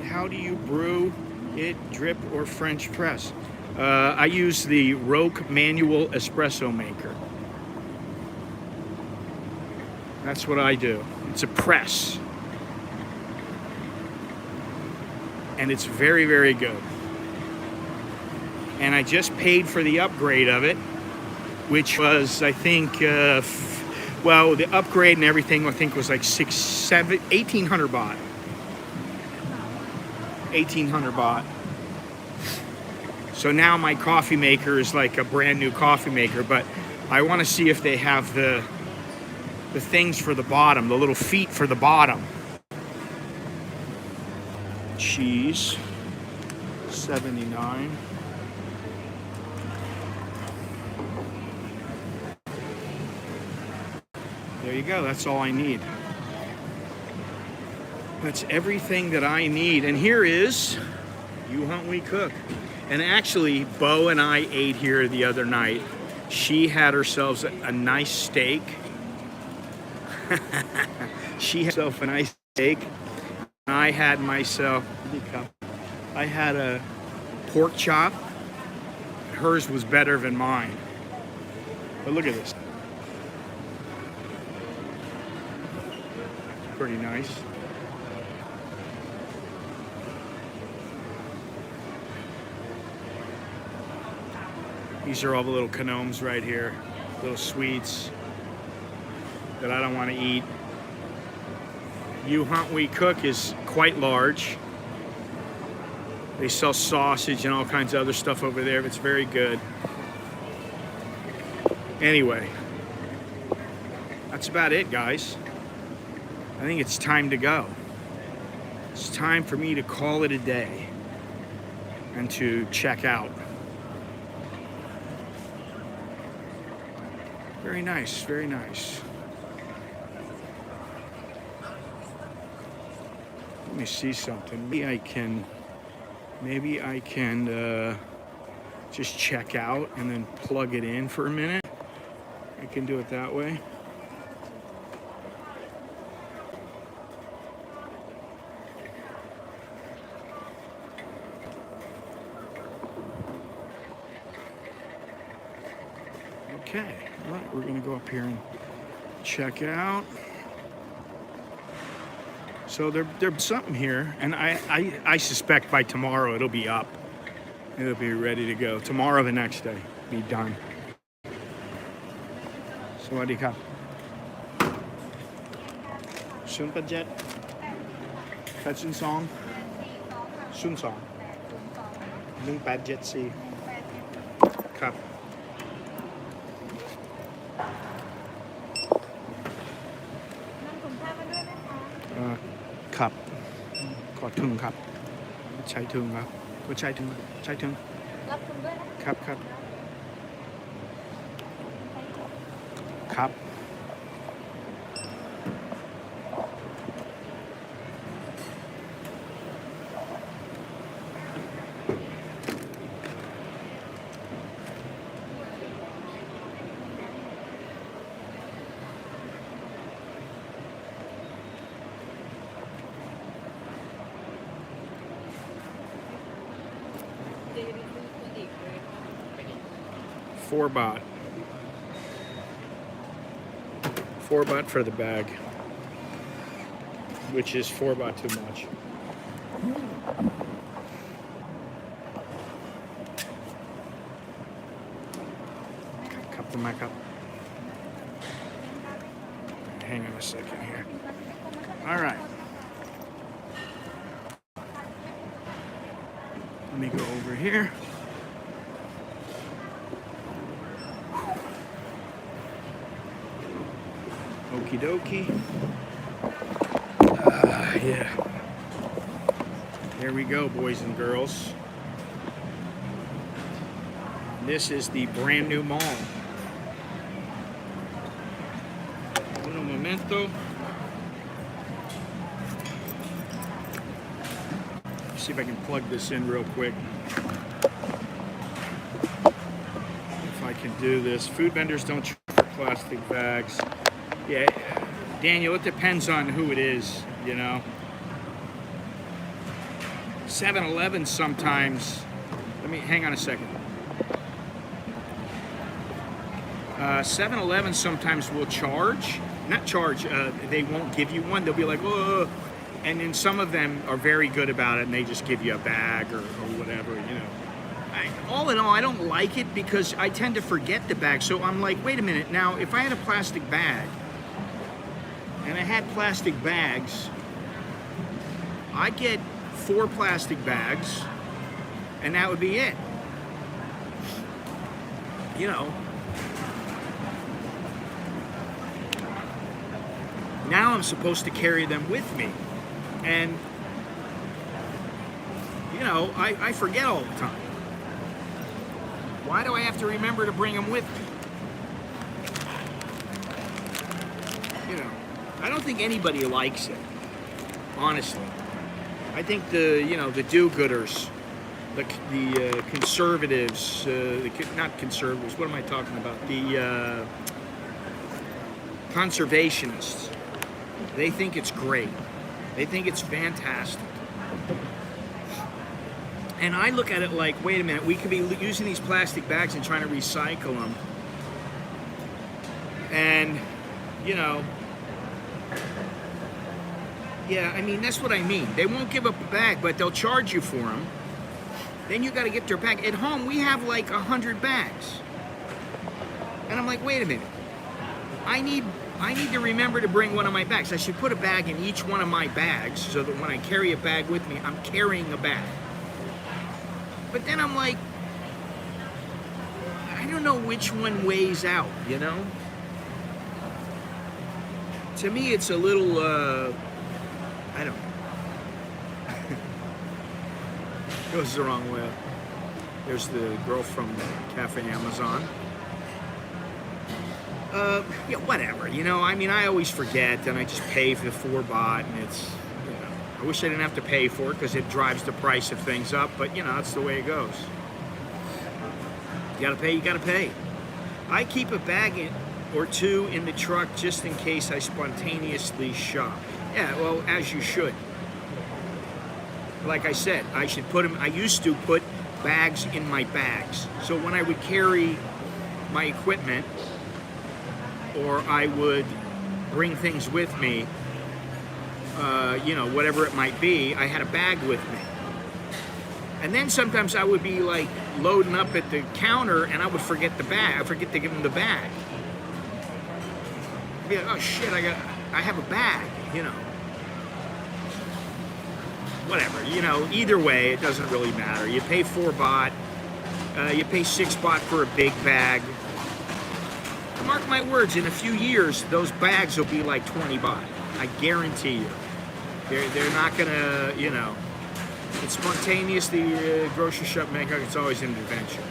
How do you brew it? Drip or French press? I use the Roque manual espresso maker. That's what I do. It's a press. And it's very, very good. And I just paid for the upgrade of it, which was, I think, well, the upgrade and everything, I think, was like 1,800 baht. 1,800 baht. So now my coffee maker is like a brand new coffee maker, but I want to see if they have the things for the bottom, the little feet for the bottom. Cheese, 79. There you go, that's all I need. That's everything that I need. And here is You Hunt We Cook. And actually, Bo and I ate here the other night. She had herself a nice steak. She had herself a nice steak. And I had myself, I had a pork chop. Hers was better than mine. But look at this. Pretty nice. These are all the little kanoms right here, little sweets that I don't want to eat. You Hunt We Cook is quite large. They sell sausage and all kinds of other stuff over there. It's very good. Anyway, that's about it, guys. I think it's time to go. It's time for me to call it a day and to check out. Very nice, very nice. Let me see something. Maybe I can just check out and then plug it in for a minute. I can do it that way. Okay, all right, we're gonna go up here and check out. So there's something here, and I suspect by tomorrow it'll be up. It'll be ready to go. Tomorrow, the next day, be done. Sawasdee krap. Sun budget. Fashion song. Sun song. 1874 ครับ ครับ ขอทุนครับ ใช้ทุนครับก็ใช้ทุนรับทุนด้วยนะครับครับครับ 4 baht. 4 baht for the bag, which is 4 baht too much. Cup to my cup. Hang on a second here. All right. Let me go over here. Okie dokie. Yeah. Here we go, boys and girls. This is the brand new mall. Un momento. See if I can plug this in real quick. If I can do this. Food vendors don't charge for plastic bags. Yeah, Daniel, it depends on who it is, you know. 7-Eleven sometimes, hang on a second. 7-Eleven sometimes will charge, not charge, they won't give you one. They'll be like, oh, and then some of them are very good about it and they just give you a bag or whatever, you know. All in all, I don't like it because I tend to forget the bag. So I'm like, wait a minute, now if I had a plastic bag, and I had plastic bags, I'd get 4 plastic bags, and that would be it. You know. Now I'm supposed to carry them with me. And, you know, I forget all the time. Why do I have to remember to bring them with me? You know. I don't think anybody likes it, honestly. I think the do-gooders, the conservatives, not conservatives, what am I talking about? The conservationists, they think it's great. They think it's fantastic. And I look at it like, wait a minute, we could be using these plastic bags and trying to recycle them. And, you know, yeah, I mean, that's what I mean. They won't give up a bag, but they'll charge you for them. Then you got to get their bag. At home, we have like 100 bags. And I'm like, wait a minute. I need to remember to bring one of my bags. I should put a bag in each one of my bags so that when I carry a bag with me, I'm carrying a bag. But then I'm like, I don't know which one weighs out, you know? To me, it's a little, I don't know. Goes the wrong way. There's the girl from Cafe Amazon. Yeah, whatever. You know, I mean, I always forget, and I just pay for the 4 baht, and it's, you know, I wish I didn't have to pay for it because it drives the price of things up, but, you know, that's the way it goes. You gotta pay, you gotta pay. I keep a bag or 2 in the truck just in case I spontaneously shop. Yeah, well, as you should. Like I said, I should put them, I used to put bags in my bags. So when I would carry my equipment, or I would bring things with me, you know, whatever it might be, I had a bag with me. And then sometimes I would be like loading up at the counter and I would forget the bag. I forget to give them the bag. I'd be like, oh shit, I have a bag, you know. Whatever, you know, either way, it doesn't really matter. You pay 4 baht, you pay 6 baht for a big bag. Mark my words, in a few years, those bags will be like 20 baht. I guarantee you. They're not gonna, you know, it's spontaneous, the grocery shop Bangkok, it's always an adventure.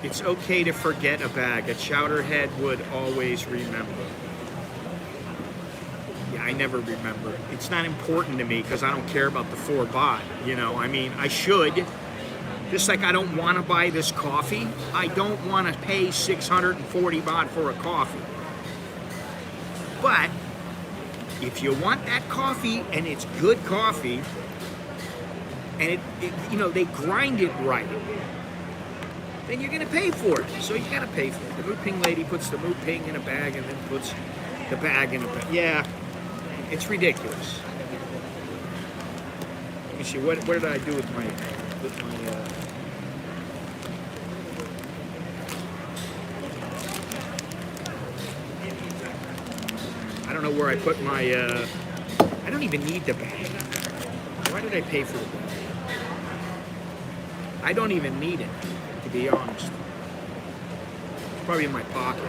It's okay to forget a bag. A chowderhead would always remember. Yeah, I never remember. It's not important to me because I don't care about the 4 baht, you know. I mean, I should. Just like I don't want to buy this coffee, I don't want to pay 640 baht for a coffee. But if you want that coffee and it's good coffee, and it you know, they grind it right, then you're gonna pay for it. So you gotta pay for it. The Moo Ping lady puts the Moo Ping in a bag and then puts the bag in a bag. Yeah, it's ridiculous. Let me see, what did I do with my I don't know where I put my, I don't even need the bag. Why did I pay for the bag? I don't even need it, to be honest. It's probably in my pocket.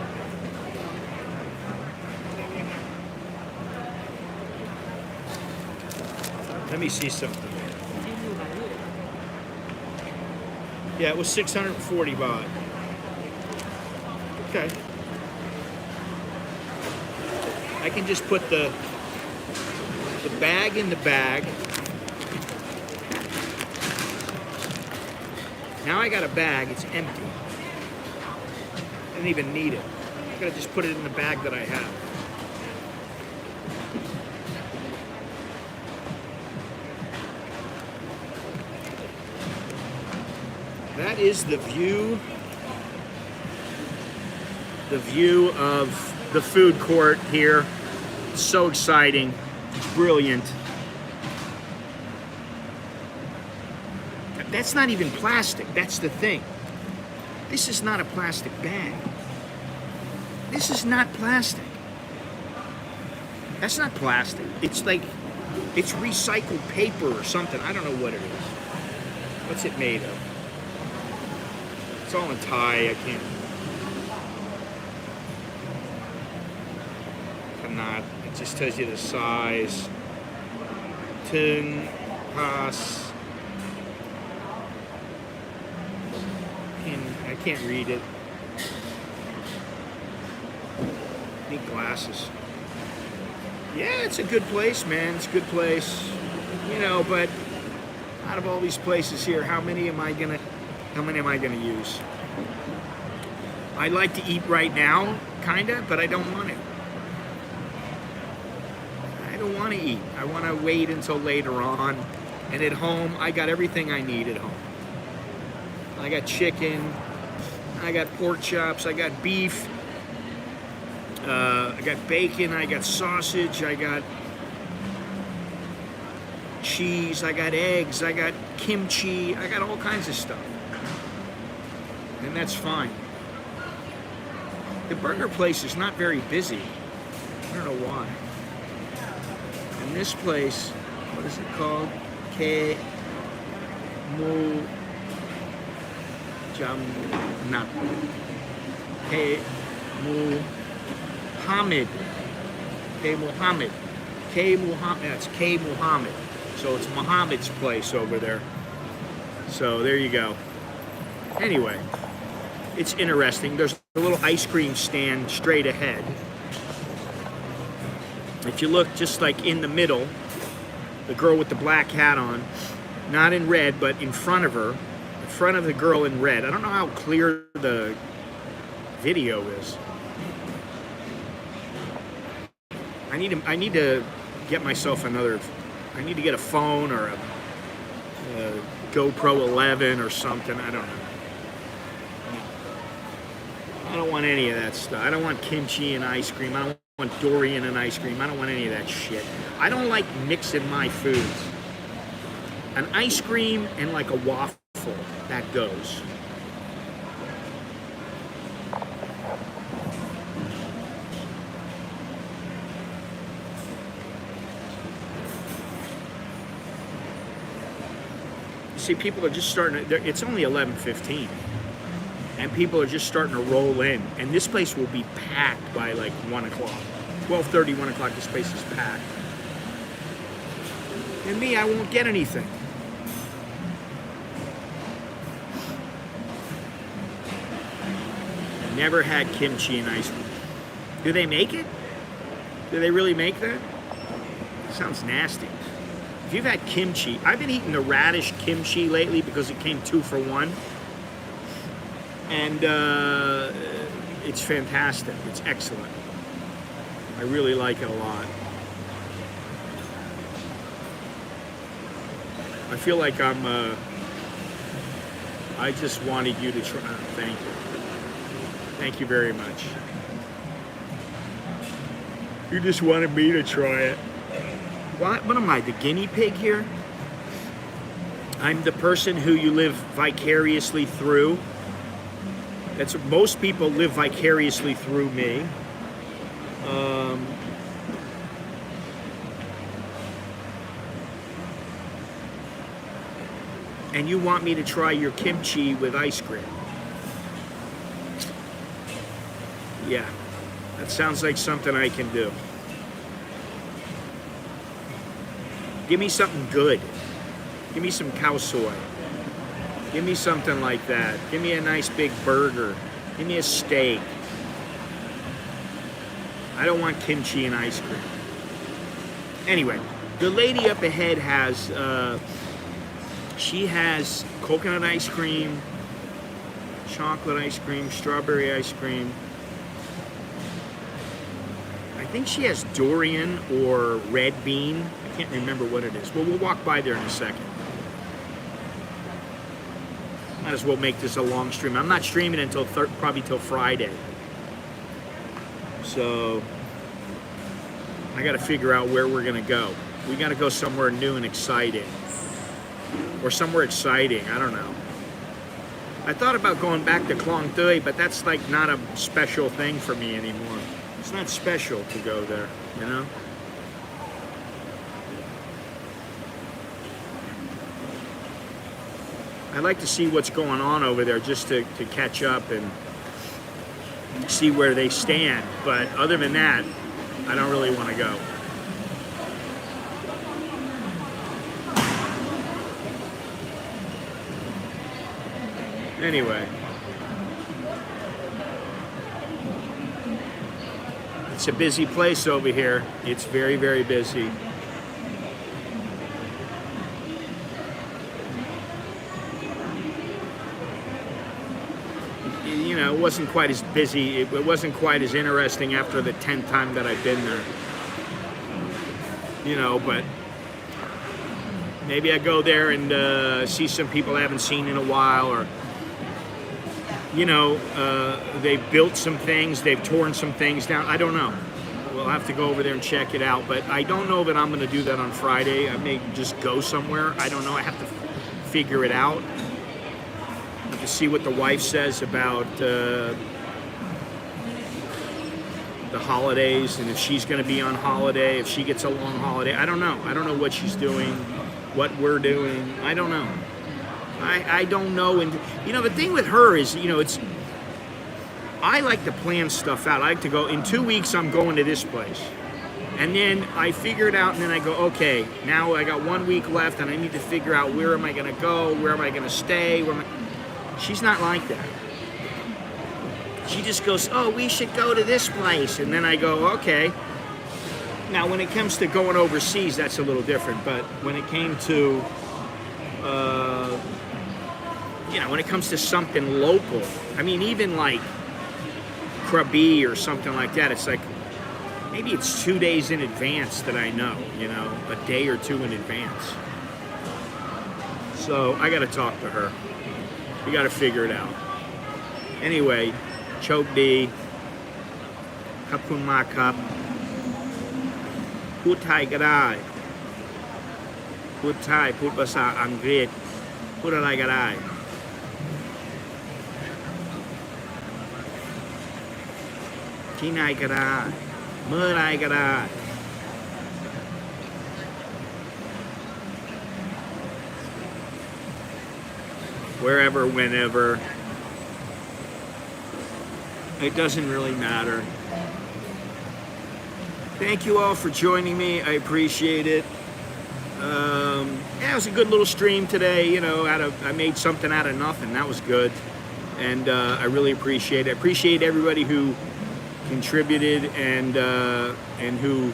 Let me see something. Yeah, it was 640 baht. Okay. I can just put the bag in the bag. Now I got a bag, it's empty. I didn't even need it. I gotta just put it in the bag that I have. That is the view of the food court here. It's so exciting. It's brilliant. That's not even plastic. That's the thing. This is not a plastic bag. This is not plastic. That's not plastic. It's like, it's recycled paper or something. I don't know what it is. What's it made of? It's all in Thai. I can't. Not. It just tells you the size. Tung Pas. I can't read it. Need glasses. Yeah, it's a good place, man. It's a good place. You know, but out of all these places here, how many am I gonna use? I like to eat right now, kinda, but I don't want to. I don't want to eat. I want to wait until later on. And at home, I got everything I need at home. I got chicken, I got pork chops, I got beef, I got bacon, I got sausage, I got cheese, I got eggs, I got kimchi, I got all kinds of stuff. And that's fine. The burger place is not very busy. I don't know why. And this place, what is it called? Mu Jam Nat. K. Muhammad. K. Muhammad. K. Muhammad. That's K. Muhammad. So it's Muhammad's place over there. So there you go. Anyway, it's interesting. There's a little ice cream stand straight ahead. If you look just like in the middle, the girl with the black hat on, not in red, but in front of her, in front of the girl in red. I don't know how clear the video is. I need to get myself another. I need to get a phone or a GoPro 11 or something. I don't know. I don't want any of that stuff. I don't want kimchi and ice cream. I don't want durian and ice cream. I don't want any of that shit. I don't like mixing my foods. An ice cream and like a waffle, that goes. See, people are just starting to, it's only 11:15, and people are just starting to roll in, and this place will be packed by like 1 o'clock. 12:30, 1 o'clock, this place is packed. And me, I won't get anything. Never had kimchi and ice cream. Do they make it? Do they really make that? Sounds nasty. If you've had kimchi, I've been eating the radish kimchi lately because it came 2 for 1. And it's fantastic. It's excellent. I really like it a lot. I feel like I just wanted you to try. Oh, thank you. Thank you very much. You just wanted me to try it. What am I, the guinea pig here? I'm the person who you live vicariously through. That's what most people live vicariously through me. And you want me to try your kimchi with ice cream. Yeah, that sounds like something I can do. Give me something good. Give me some cow soy. Give me something like that. Give me a nice big burger. Give me a steak. I don't want kimchi and ice cream. Anyway, the lady up ahead has, she has coconut ice cream, chocolate ice cream, strawberry ice cream. I think she has durian or red bean. I can't remember what it is. Well, we'll walk by there in a second. Might as well make this a long stream. I'm not streaming until probably till Friday. So I got to figure out where we're going to go. We got to go somewhere new and exciting. Or somewhere exciting. I don't know. I thought about going back to Klong Tui, but that's like not a special thing for me anymore. It's not special to go there, you know? I'd like to see what's going on over there just to catch up and see where they stand. But other than that, I don't really want to go. Anyway. It's a busy place over here. It's very, very busy. You know, it wasn't quite as busy. It wasn't quite as interesting after the 10th time that I've been there. You know, but maybe I go there and see some people I haven't seen in a while, or you know, they've built some things, they've torn some things down. I don't know. We'll have to go over there and check it out. But I don't know that I'm going to do that on Friday. I may just go somewhere. I don't know. I have to figure it out. I have to see what the wife says about the holidays, and if she's going to be on holiday, if she gets a long holiday. I don't know. I don't know what she's doing, what we're doing. I don't know. I don't know. And you know, the thing with her is, you know, I like to plan stuff out. I like to go, in 2 weeks, I'm going to this place. And then I figure it out, and then I go, okay, now I got 1 week left, and I need to figure out where am I going to go, where am I going to stay. She's not like that. She just goes, oh, we should go to this place. And then I go, okay. Now, when it comes to going overseas, that's a little different. But when it came to, when it comes to something local, I mean, even like Krabi or something like that, it's like, maybe it's 2 days in advance that I know, a day or two in advance. So I got to talk to her. We got to figure it out. Anyway, Chokdi, Kapun Makap, พูดไทยก็ได้พูดไทยพูดภาษาอังกฤษพูดอะไรก็ได้ที่ไหนก็ได้เมื่อไรก็ได้ wherever, whenever, it doesn't really matter. Thank you all for joining me. I appreciate it. It was a good little stream today. I made something out of nothing. That was good, and I really appreciate it. I appreciate everybody who contributed and who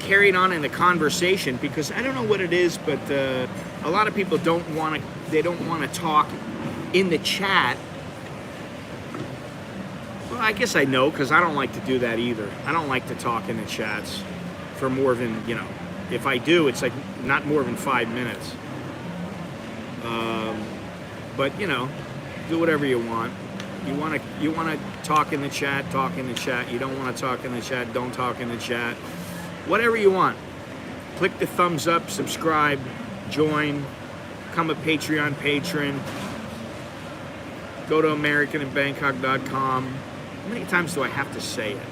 carried on in the conversation, because I don't know what it is, but a lot of people don't want to talk in the chat. Well, I guess I know, because I don't like to do that either. I don't like to talk in the chats for more than, if I do, it's like not more than 5 minutes. But, do whatever you want. You want to talk in the chat, talk in the chat. You don't want to talk in the chat, don't talk in the chat. Whatever you want. Click the thumbs up, subscribe, join, become a Patreon patron. Go to americaninbangkok.com. How many times do I have to say it?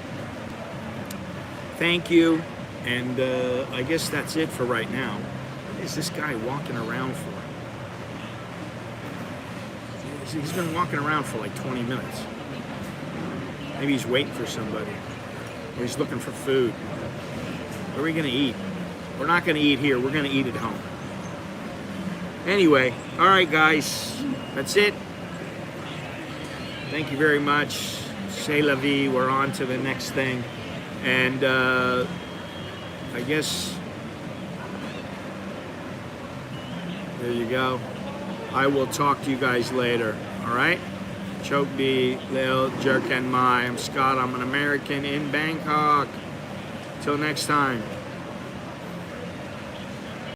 Thank you, and I guess that's it for right now. What is this guy walking around for? He's been walking around for like 20 minutes. Maybe he's waiting for somebody, or he's looking for food. What are we gonna eat? We're not gonna eat here, we're gonna eat at home. Anyway, all right guys, that's it. Thank you very much. C'est la vie. We're on to the next thing. And I guess there you go. I will talk to you guys later. All right? Chokdi, Lil, Jerk and Mai. I'm Scott. I'm an American in Bangkok. Till next time.